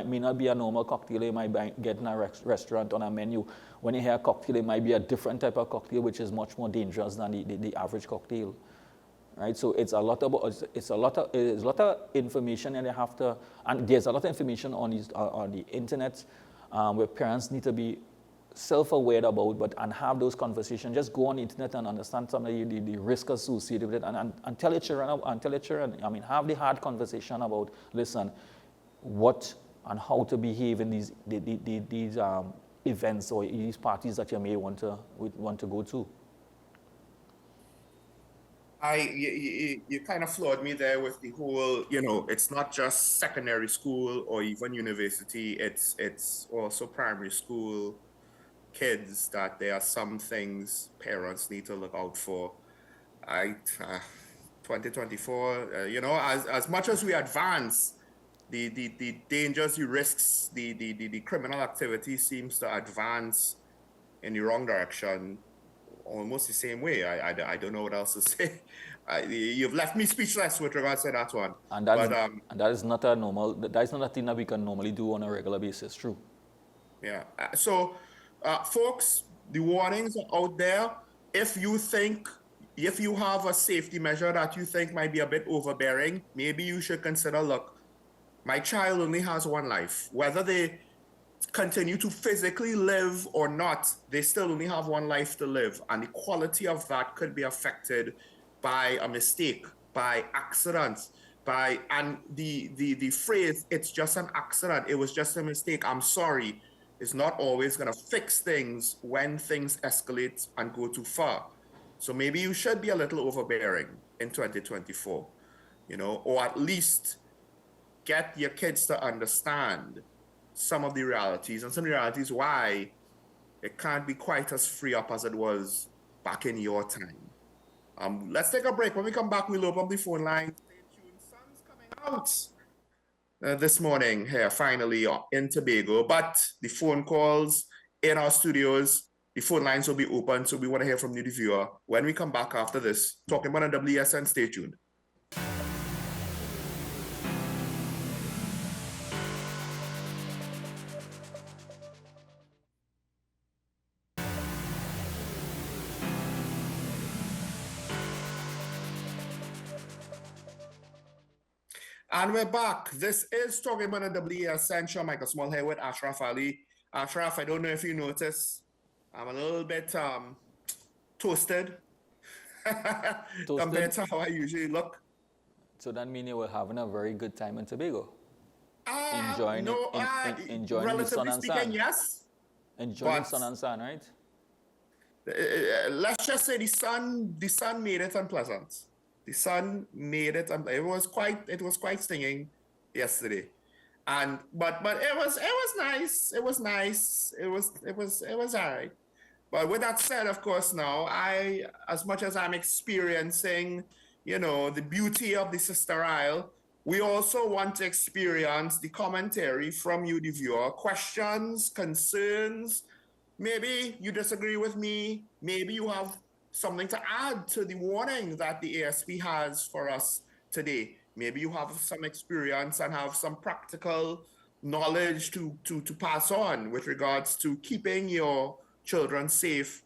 may not be a normal cocktail you might get in a restaurant on a menu. When you hear cocktail, it might be a different type of cocktail, which is much more dangerous than the average cocktail, right? So it's a lot of information, and there's a lot of information on the internet, where parents need to be self-aware about, and have those conversations. Just go on the internet and understand some of the risk associated with it, and tell your children, have the hard conversation about, listen, what and how to behave in these events or these parties that you may want to go to. You kind of floored me there with the whole, it's not just secondary school or even university, it's also primary school kids, that there are some things parents need to look out for. 2024, as much as we advance, the dangers, the risks, the criminal activity seems to advance in the wrong direction almost the same way. I don't know what else to say. You've left me speechless with regards to that one. And that is not a thing that we can normally do on a regular basis. True. Yeah. So, folks, the warnings are out there. If you have a safety measure that you think might be a bit overbearing, maybe you should consider, look, my child only has one life. Whether they continue to physically live or not, they still only have one life to live. And the quality of that could be affected by a mistake, by accidents, and the phrase, it's just an accident, it was just a mistake, I'm sorry, is not always going to fix things when things escalate and go too far. So maybe you should be a little overbearing in 2024, or at least get your kids to understand some of the realities, and some of the realities why it can't be quite as free up as it was back in your time. Let's take a break. When we come back, we'll open up the phone line. Stay tuned. Sun's coming out this morning here, finally, in Tobago. But the phone calls in our studios, the phone lines will be open, so we want to hear from you, the viewer. When we come back after this, talking about a WSN, stay tuned. And we're back. This is Talking About a WSN. Michael Small here with Ashraf Ali. Ashraf, I don't know if you noticed, I'm a little bit Toasted compared Toasted? to how I usually look. So that means you were having a very good time in Tobago. Enjoying it, No, enjoying the sun relatively and speaking, sand. yes. Enjoying But sun and sand, right? let's just say the sun made it unpleasant. The sun made it. It was quite stinging yesterday, and but it was nice. It was nice. It was alright. But with that said, of course, now as much as I'm experiencing, the beauty of the Sister Isle, we also want to experience the commentary from you, the viewer, questions, concerns. Maybe you disagree with me. Maybe you have something to add to the warning that the ASP has for us today. Maybe you have some experience and have some practical knowledge to pass on with regards to keeping your children safe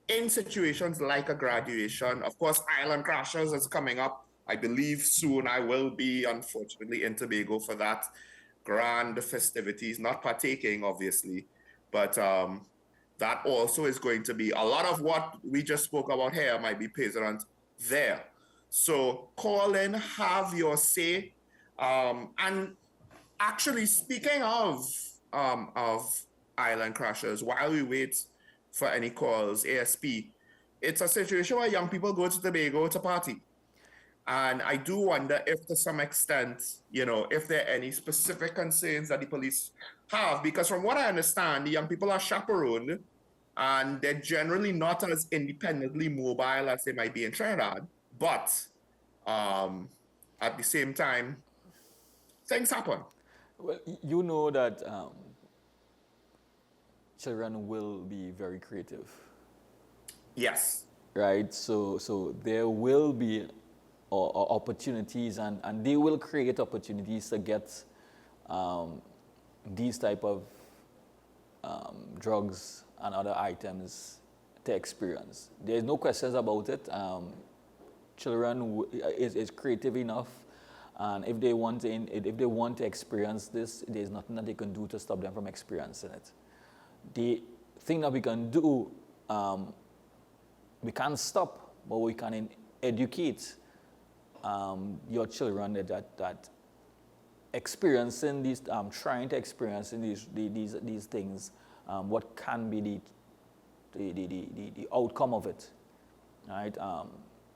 in situations like a graduation. Of course, Island Crashers is coming up. I believe soon I will be, unfortunately, in Tobago for that grand festivities, not partaking, obviously, but that also is going to be a lot of what we just spoke about here might be present there. So call in, have your say. And actually, speaking of Island Crashers, while we wait for any calls, ASP, it's a situation where young people go to Tobago to party. And I do wonder if, to some extent, if there are any specific concerns that the police have, because from what I understand, the young people are chaperoned and they're generally not as independently mobile as they might be in Trinidad. But at the same time, things happen. Well, you know that children will be very creative, Yes. right? So there will be opportunities, and they will create opportunities to get these type of drugs and other items to experience. There's no questions about it. Children is creative enough, and if they want to experience this, there's nothing that they can do to stop them from experiencing it. The thing that we can do, we can't stop, but we can educate your children that experiencing these, trying to experience these things, what can be the outcome of it, right?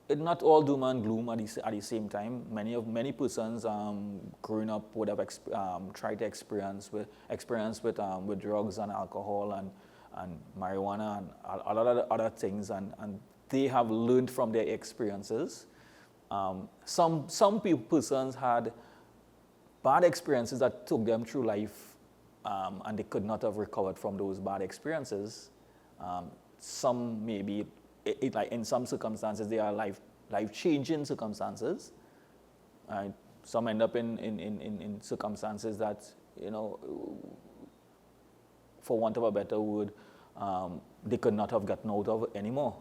It's not all doom and gloom at the same time. Many persons growing up would have tried to experience with drugs and alcohol and marijuana and a lot of other things, and they have learned from their experiences. Some persons had bad experiences that took them through life, and they could not have recovered from those bad experiences. Some maybe, like in some circumstances, they are life-changing circumstances. Right? Some end up in circumstances that, for want of a better word, they could not have gotten out of anymore.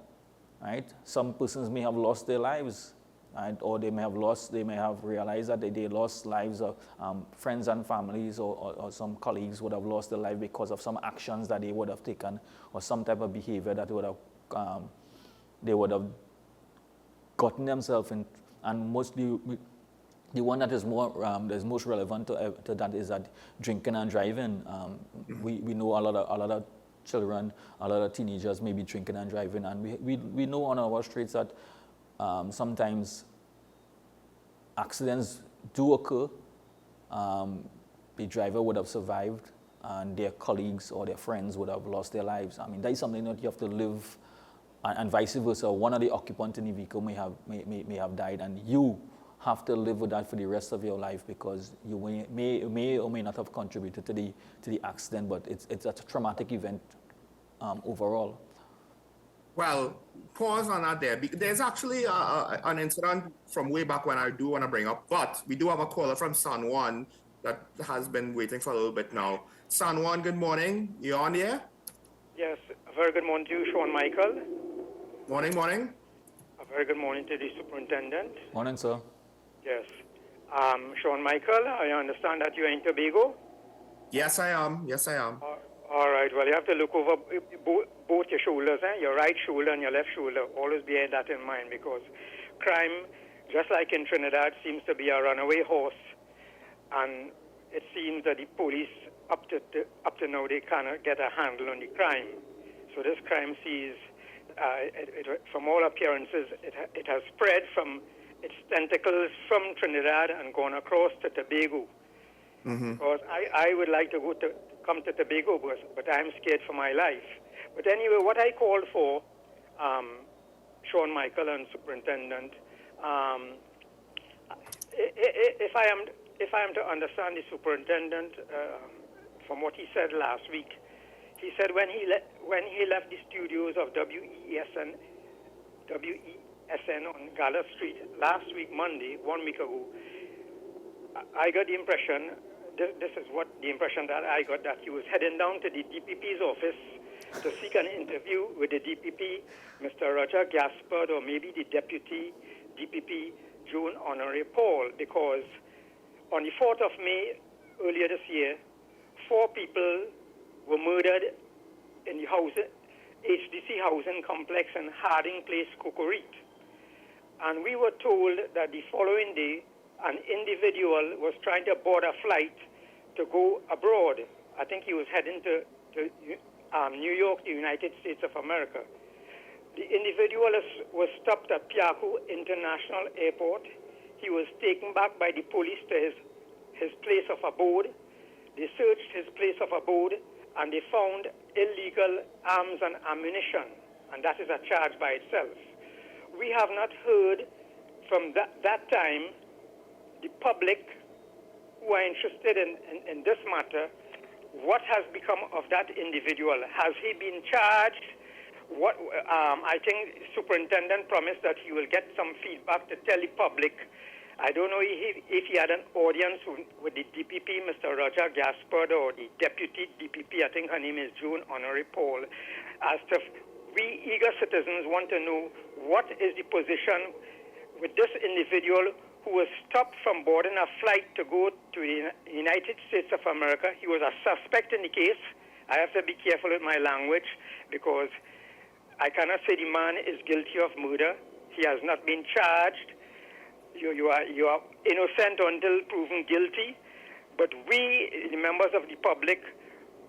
Right? Some persons may have lost their lives, right? Or they may have realized that they lost lives of friends and families, or some colleagues would have lost their life because of some actions that they would have taken, or some type of behavior that they would have gotten themselves in. And mostly, the one that is most relevant to that is that drinking and driving. We know a lot of children, a lot of teenagers may be drinking and driving, and we know on our streets that sometimes accidents do occur. The driver would have survived, and their colleagues or their friends would have lost their lives. I mean, that is something that you have to live, and vice versa. One of the occupants in the vehicle may have died, and you have to live with that for the rest of your life, because you may or may not have contributed to the accident, but it's a traumatic event overall. Well, pause on that there. There's actually an incident from way back when I do want to bring up, but we do have a caller from San Juan that has been waiting for a little bit now. San Juan, good morning. You on the air? Yes, a very good morning to you, Sean Michael. Morning, morning. A very good morning to the superintendent. Morning, sir. Yes. Sean Michael, I understand that you're in Tobago. Yes, I am. Yes, I am. All right. Well, you have to look over both your shoulders, your right shoulder and your left shoulder. Always bear that in mind, because crime, just like in Trinidad, seems to be a runaway horse, and it seems that the police up to now they cannot get a handle on the crime. So this crime sees, from all appearances, it has spread from its tentacles from Trinidad and gone across to Tobago. Because I would like to come to Tobago, but I'm scared for my life. But anyway, what I called for, Sean Michael and Superintendent, if I am to understand the Superintendent, from what he said last week, he said when he left the studios of WESN on Gala Street last week, Monday, 1 week ago, I got the impression, this is what the impression that I got, that he was heading down to the DPP's office to seek an interview with the DPP, Mr. Roger Gaspard, or maybe the Deputy DPP, June Honoré Paul, because on the 4th of May, earlier this year, 4 people were murdered in the HDC housing complex in Harding Place, Cocorite. And we were told that the following day, an individual was trying to board a flight to go abroad. I think he was heading to New York, the United States of America. The individual was stopped at Piaco International Airport. He was taken back by the police to his place of abode. They searched his place of abode, and they found illegal arms and ammunition, and that is a charge by itself. We have not heard from that time the public who are interested in this matter, what has become of that individual? Has he been charged? I think Superintendent promised that he will get some feedback to tell the public. I don't know if he had an audience with the DPP, Mr. Roger Gaspard, or the Deputy DPP, I think her name is June Honoré Paul. As to, we eager citizens want to know what is the position with this individual who was stopped from boarding a flight to go to the United States of America. He was a suspect in the case. I have to be careful with my language, because I cannot say the man is guilty of murder. He has not been charged. You are innocent until proven guilty. But we, the members of the public,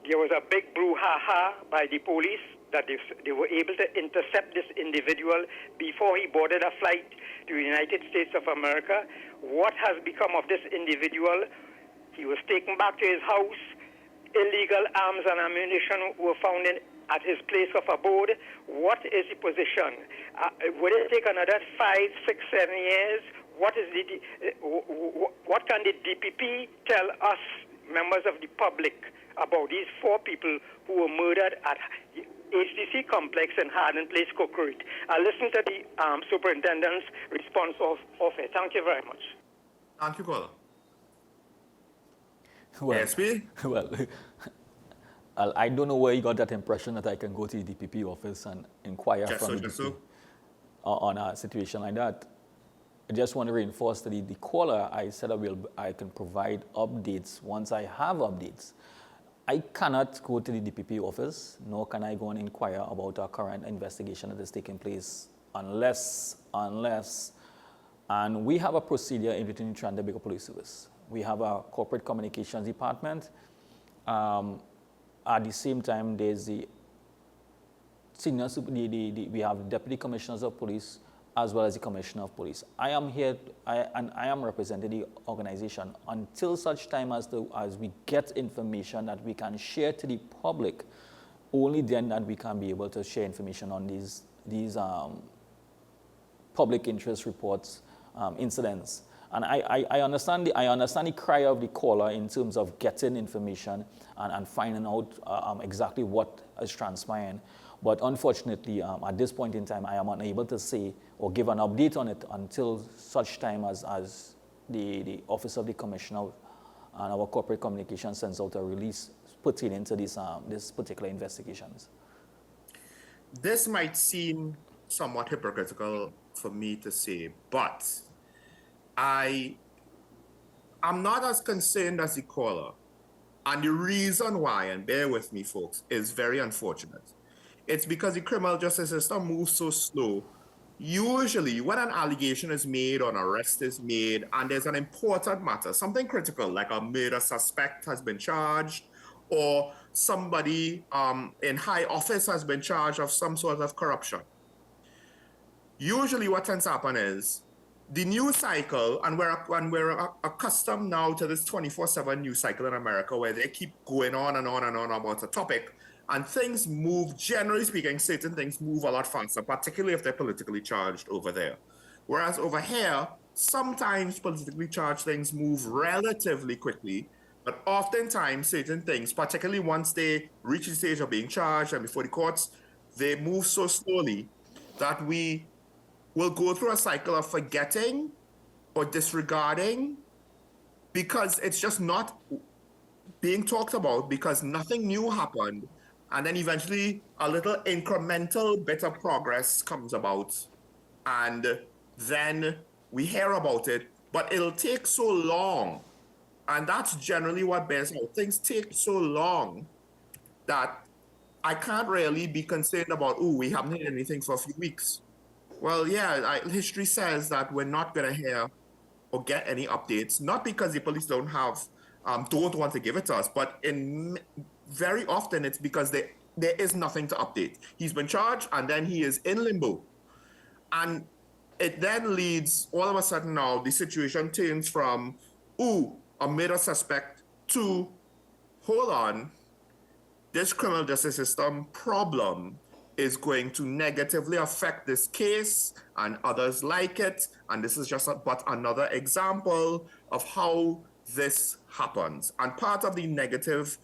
there was a big brouhaha by the police that they were able to intercept this individual before he boarded a flight to the United States of America. What has become of this individual? He was taken back to his house. Illegal arms and ammunition were found at his place of abode. What is the position? Will it take another 5, 6, 7 years? What can the DPP tell us, members of the public, about these 4 people who were murdered at HDC complex in Harding Place, Cocorite? I'll listen to the Superintendent's response of it. Thank you very much. Thank you, caller. Well, ASP? well, I don't know where you got that impression that I can go to the DPP office and inquire from the DPP on a situation like that. I just want to reinforce that the caller, I said I can provide updates once I have updates. I cannot go to the DPP office, nor can I go and inquire about our current investigation that is taking place unless, and we have a procedure in within the Trinidad Tobago Police Service. We have a corporate communications department. At the same time, there's the senior, we have deputy commissioners of police as well as the commissioner of police. I am here, and I am representing the organization until such time as we get information that we can share to the public. Only then that we can be able to share information on these public interest reports, incidents. And I understand the cry of the caller in terms of getting information and finding out exactly what is transpiring. But unfortunately, at this point in time, I am unable to say or give an update on it until such time as the Office of the Commissioner and our corporate communication sends out a release pertaining to this particular investigations. This might seem somewhat hypocritical for me to say, but I'm not as concerned as the caller And the reason why, and bear with me, folks, is very unfortunate. It's because the criminal justice system moves so slow. Usually, when an allegation is made or an arrest is made, and there's an important matter, something critical, like a murder suspect has been charged, or somebody in high office has been charged of some sort of corruption. Usually, what tends to happen is the news cycle, and we're accustomed now to this 24/7 news cycle in America, where they keep going on and on and on about a topic, and things move, generally speaking, certain things move a lot faster, particularly if they're politically charged over there. Whereas over here, sometimes politically charged things move relatively quickly, but oftentimes certain things, particularly once they reach the stage of being charged and before the courts, they move so slowly that we will go through a cycle of forgetting or disregarding because it's just not being talked about because nothing new happened. And then eventually a little incremental bit of progress comes about. And then we hear about it, but it'll take so long. And that's generally what bears out. Things take so long that I can't really be concerned about, oh, we haven't heard anything for a few weeks. Well, yeah, history says that we're not going to hear or get any updates, not because the police don't want to give it to us, but very often it's because there is nothing to update. He's been charged and then he is in limbo. And it then leads, all of a sudden now, the situation turns from, ooh, a murder suspect to, hold on, this criminal justice system problem is going to negatively affect this case and others like it. And this is just but another example of how this happens. And part of the negative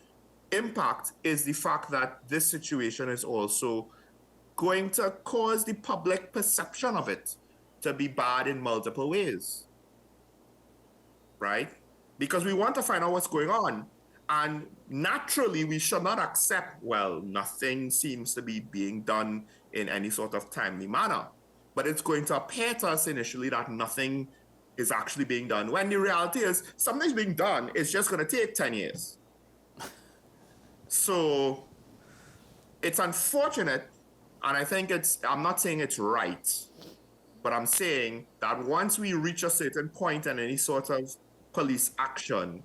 impact is the fact that this situation is also going to cause the public perception of it to be bad in multiple ways, right? Because we want to find out what's going on. And naturally, we should not accept, well, nothing seems to be being done in any sort of timely manner. But it's going to appear to us initially that nothing is actually being done, when the reality is something's being done. It's just going to take 10 years. So it's unfortunate. And I think I'm not saying it's right, but I'm saying that once we reach a certain point in any sort of police action,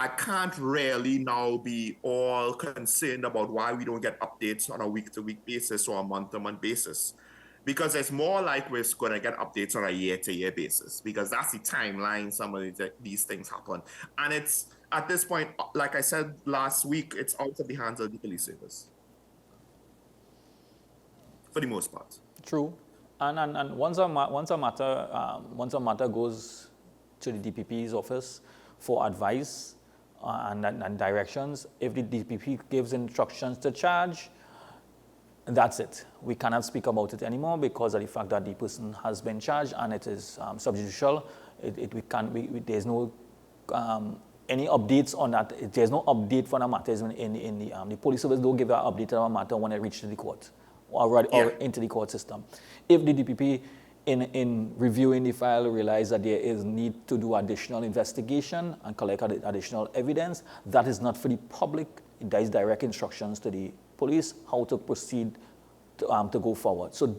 I can't really now be all concerned about why we don't get updates on a week-to-week basis or a month-to-month basis. Because it's more like we're going to get updates on a year-to-year basis, because that's the timeline some of these things happen. And it's, at this point, like I said last week, it's out of the hands of the police service. For the most part. True. And once a matter goes to the DPP's office for advice and directions, if the DPP gives instructions to charge, that's it. We cannot speak about it anymore because of the fact that the person has been charged and it is subjudicial. There's no any updates on that. There's no update for the matters in the police service. Don't give an update on a matter when it reaches the court or into the court system. If the DPP in reviewing the file realize that there is need to do additional investigation and collect additional evidence, that is not for the public. It gives direct instructions to the police how to proceed to go forward. So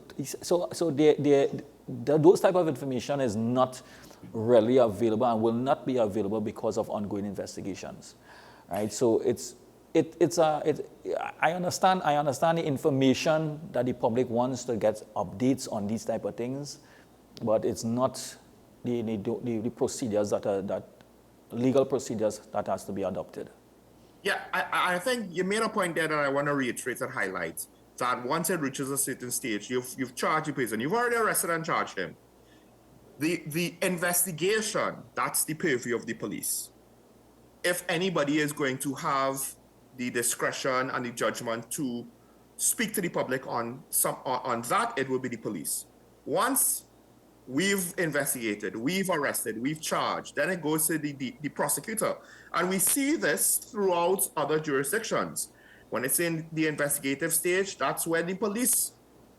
those type of information is not really available and will not be available because of ongoing investigations, right? So I understand the information that the public wants to get updates on these type of things, but it's not the procedures that legal procedures that has to be adopted. Yeah, I think you made a point there that I want to reiterate and highlight, that once it reaches a certain stage, you've charged the person, you've already arrested and charged him. The investigation, that's the purview of the police. If anybody is going to have the discretion and the judgment to speak to the public on that, it will be the police. Once we've investigated, we've arrested, we've charged, then it goes to the prosecutor. And we see this throughout other jurisdictions. When it's in the investigative stage, that's when the police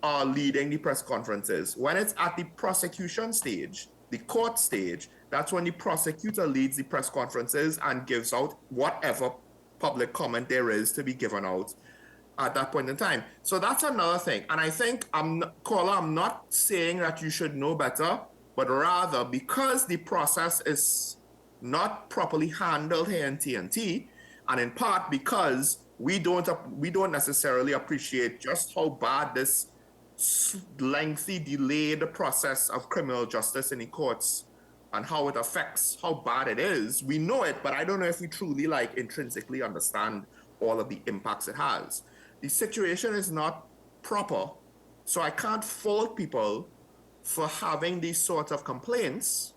are leading the press conferences. When it's at the prosecution stage, the court stage, That's when the prosecutor leads the press conferences and gives out whatever public comment there is to be given out at that point in time. So that's another thing. And I think, Caller, I'm not saying that you should know better, but rather because the process is not properly handled here in TNT, and in part because we don't necessarily appreciate just how bad this lengthy, delayed process of criminal justice in the courts and how it affects how bad it is. We know it, but I don't know if we truly intrinsically understand all of the impacts it has. The situation is not proper, so I can't fault people for having these sort of complaints,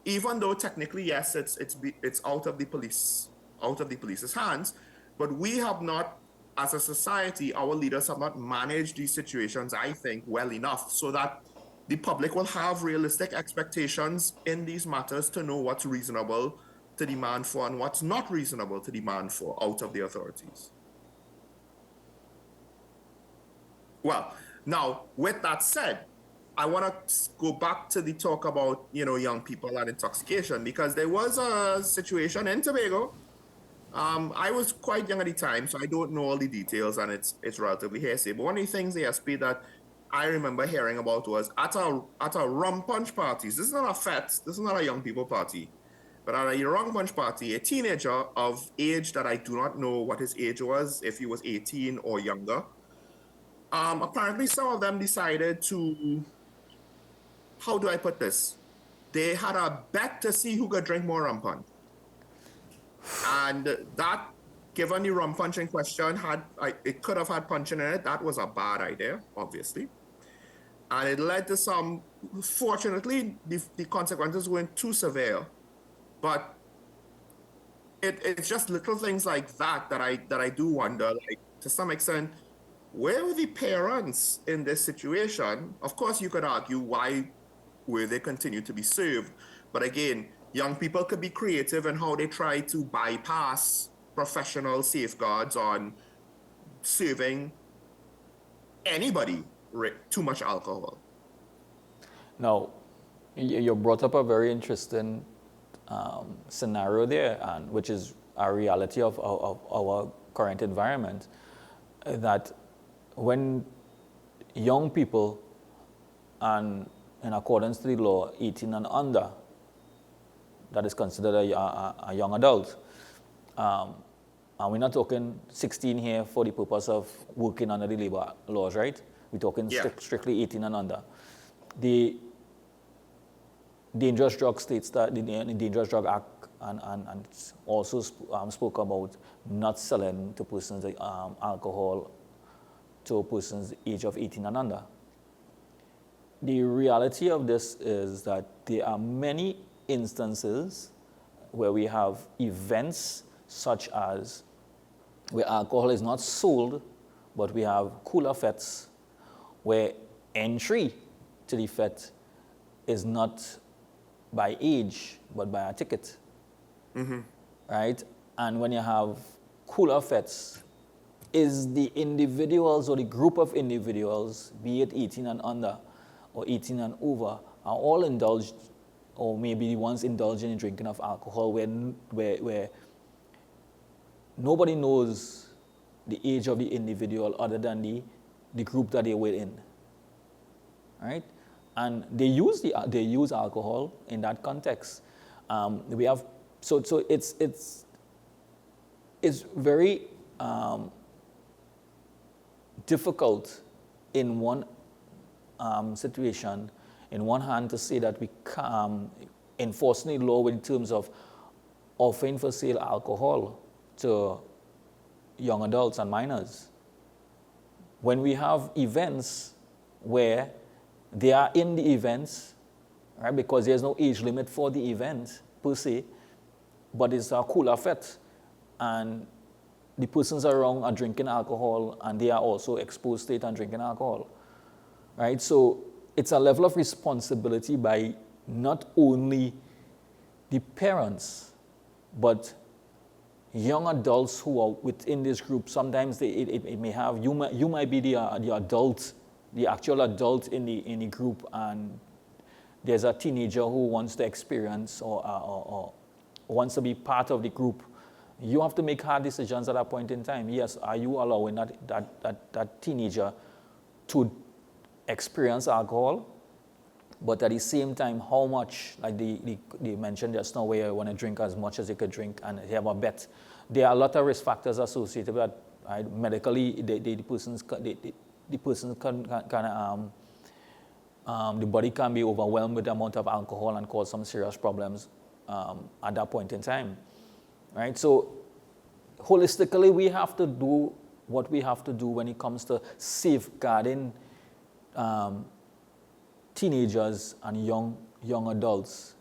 even though technically, yes, it's out of the police's hands. But we have not, as a society, our leaders have not managed these situations, I think, well enough so that the public will have realistic expectations in these matters to know what's reasonable to demand for and what's not reasonable to demand for out of the authorities. Well, now, with that said, I want to go back to the talk about, young people and intoxication, because there was a situation in Tobago. I was quite young at the time, so I don't know all the details, and it's relatively hearsay. But one of the things, ASP, that I remember hearing about was at a rum punch parties. This is not a fete. This is not a young people party. But at a rum punch party, a teenager of age that I do not know what his age was, if he was 18 or younger, apparently some of them decided to, how do I put this? They had a bet to see who could drink more rum punch. And that, given the rum punch in question, it could have had punch in it. That was a bad idea, obviously. And it led to some, fortunately, the consequences weren't too severe. But it's just little things like that I do wonder, to some extent, where were the parents in this situation? Of course, you could argue why were they continue to be served. But again, young people could be creative in how they try to bypass professional safeguards on serving anybody too much alcohol. Now, you brought up a very interesting scenario there, and which is a reality of our current environment, that when young people, and in accordance to the law, 18 and under, that is considered a young adult. And we're not talking 16 here for the purpose of working under the labor laws, right? We're talking strictly 18 and under. The Dangerous Drug states that the Dangerous Drug Act and also spoke about not selling to persons alcohol to persons age of 18 and under. The reality of this is that there are many instances where we have events such as where alcohol is not sold, but we have cooler fetes where entry to the fete is not by age, but by a ticket, right? And when you have cooler fetes, is the individuals or the group of individuals, be it 18 and under or 18 and over, are all indulged, or maybe the ones indulging in drinking of alcohol where nobody knows the age of the individual other than the group that they were in, right? And they use alcohol in that context. We have so it's very difficult in one situation, in one hand, to say that we enforcing the law in terms of offering for sale alcohol to young adults and minors, when we have events where they are in the events, right? Because there's no age limit for the event per se, but it's a cooler fete, and the persons around are drinking alcohol, and they are also exposed to it and drinking alcohol, right? So it's a level of responsibility by not only the parents, but young adults who are within this group. Sometimes it may have, you might be the adult, the actual adult in the group, and there's a teenager who wants to experience or wants to be part of the group, you have to make hard decisions at that point in time. Yes, are you allowing that teenager to experience alcohol? But at the same time, how much, like they mentioned just now, where you want to drink as much as you could drink and have a bet. There are a lot of risk factors associated with that. Right? Medically, the body can be overwhelmed with the amount of alcohol and cause some serious problems at that point in time. Right? So holistically, we have to do what we have to do when it comes to safeguarding teenagers and young adults.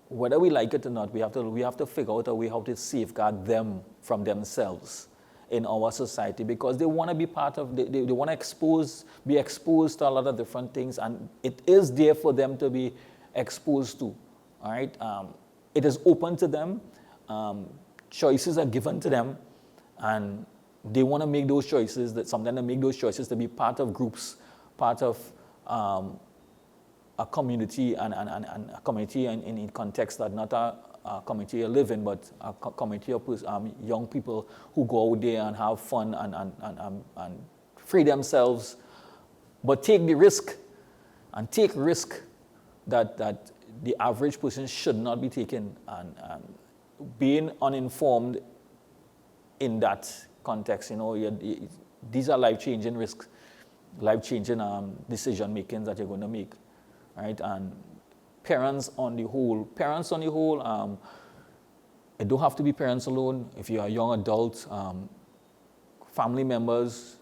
Whether we like it or not, we have to figure out a way how to safeguard them from themselves in our society, because they want to be part of, they want to be exposed to a lot of different things, and it is there for them to be exposed to. All right, it is open to them. Choices are given to them, and they want to make those choices. That sometimes they make those choices to be part of groups, part of a community and a community in context that not a community you live in, but a community of young people who go out there and have fun and free themselves, but take the risk and take risk that the average person should not be taking, and being uninformed in that context, these are life-changing risks, life-changing decision makings that you're going to make, right? And parents on the whole, it don't have to be parents alone. If you're a young adult, family members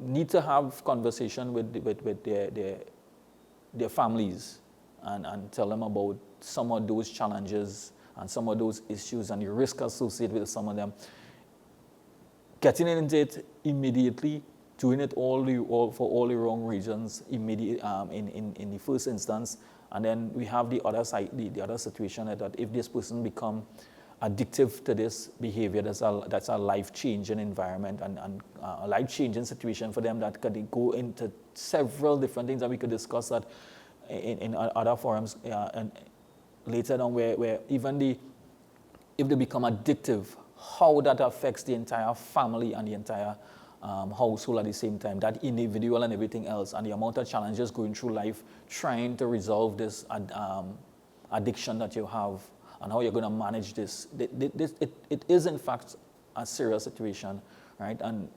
need to have conversation with their families and tell them about some of those challenges and some of those issues and the risk associated with some of them. Getting into it immediately, doing it for all the wrong reasons immediately in the first instance, and then we have the other side, the other situation that if this person become addictive to this behavior, that's a life-changing environment and a life-changing situation for them that could go into several different things that we could discuss that in other forums and later on, where even if they become addictive, how that affects the entire family and the entire household at the same time, that individual and everything else, and the amount of challenges going through life trying to resolve this addiction that you have and how you're going to manage this. It is in fact a serious situation, right? And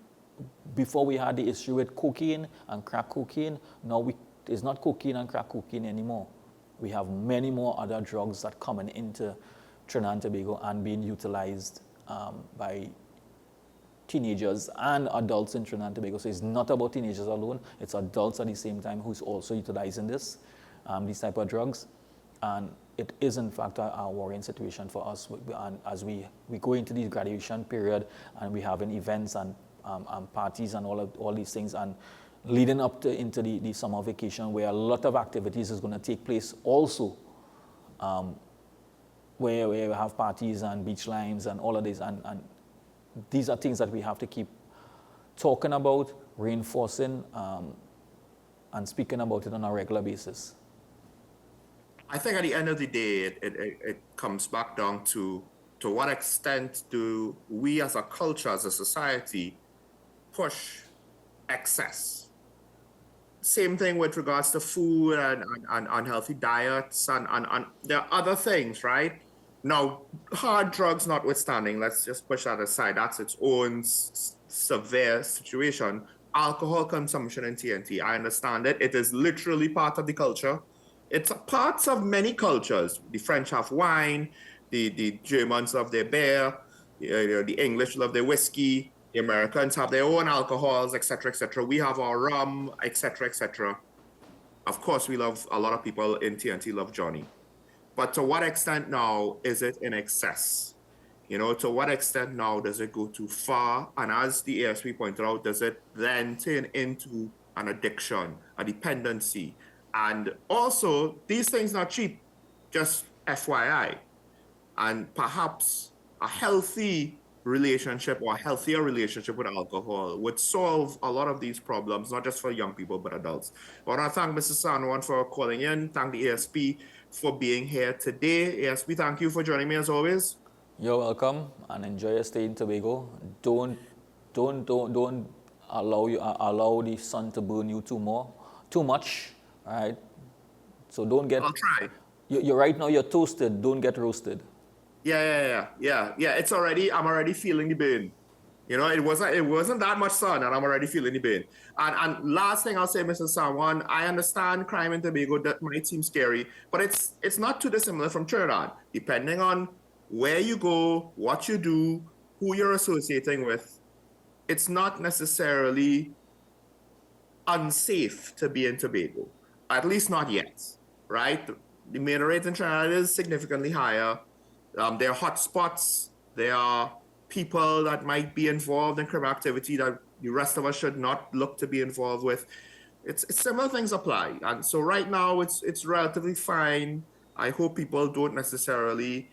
before we had the issue with cocaine and crack cocaine, now it's not cocaine and crack cocaine anymore. We have many more other drugs that coming into Trinidad and Tobago and being utilized by teenagers and adults in Trinidad and Tobago. So it's not about teenagers alone, it's adults at the same time who's also utilizing these type of drugs. And it is in fact a worrying situation for us. And as we go into the graduation period and we having events and parties and all these things, and leading up into the summer vacation, where a lot of activities is going to take place also, where we have parties and beach limes and all of this, and these are things that we have to keep talking about, reinforcing, and speaking about it on a regular basis. I think at the end of the day, it comes back down to what extent do we as a culture, as a society, push excess. Same thing with regards to food and unhealthy diets and there are other things, right? Now, hard drugs notwithstanding, let's just push that aside. That's its own severe situation. Alcohol consumption in TNT, I understand it. It is literally part of the culture. It's parts of many cultures. The French have wine, the Germans love their beer, the English love their whiskey, the Americans have their own alcohols, etc., etc. We have our rum, etc., etc. Of course, a lot of people in TNT love Johnny. But to what extent now is it in excess? To what extent now does it go too far? And as the ASP pointed out, does it then turn into an addiction, a dependency? And also, these things are cheap, just FYI. And perhaps a healthy relationship or healthier relationship with alcohol would solve a lot of these problems, not just for young people, but adults. I want to thank Mr. Sanwan for calling in. Thank the ASP for being here today. ASP, thank you for joining me as always. You're welcome and enjoy your stay in Tobago. Don't allow the sun to burn you too much. All right. So don't get. I'll try. You're right now. You're toasted. Don't get roasted. Yeah. I'm already feeling the burn. You know, it wasn't that much sun, and I'm already feeling the pain. And last thing I'll say, Mr. Sawan, I understand crime in Tobago that might seem scary, but it's not too dissimilar from Trinidad. Depending on where you go, what you do, who you're associating with, it's not necessarily unsafe to be in Tobago. At least not yet, right? The murder rate in Trinidad is significantly higher. There are hotspots. There are people that might be involved in criminal activity that the rest of us should not look to be involved with. It's similar things apply, and so right now it's relatively fine. I hope people don't necessarily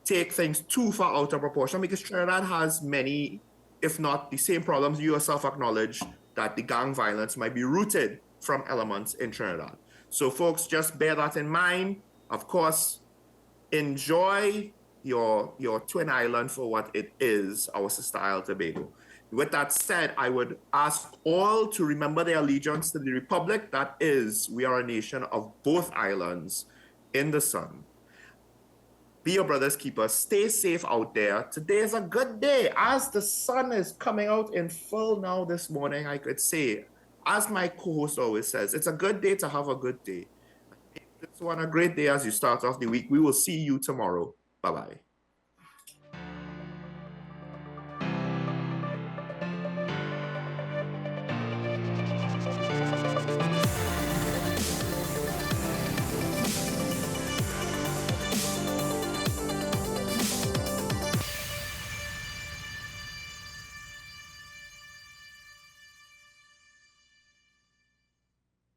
take things too far out of proportion, because Trinidad has many, if not the same problems you yourself acknowledge, that the gang violence might be rooted from elements in Trinidad. So folks, just bear that in mind. Of course, enjoy your twin island for what it is, our sister isle Tobago. With that said, I would ask all to remember their allegiance to the republic. That is, we are a nation of both islands in the sun. Be your brother's keeper. Stay safe out there. Today is a good day. As the sun is coming out in full now this morning, I could say, as my co-host always says, it's a good day to have a good day. This one a great day as you start off the week. We will see you tomorrow. Bye-bye.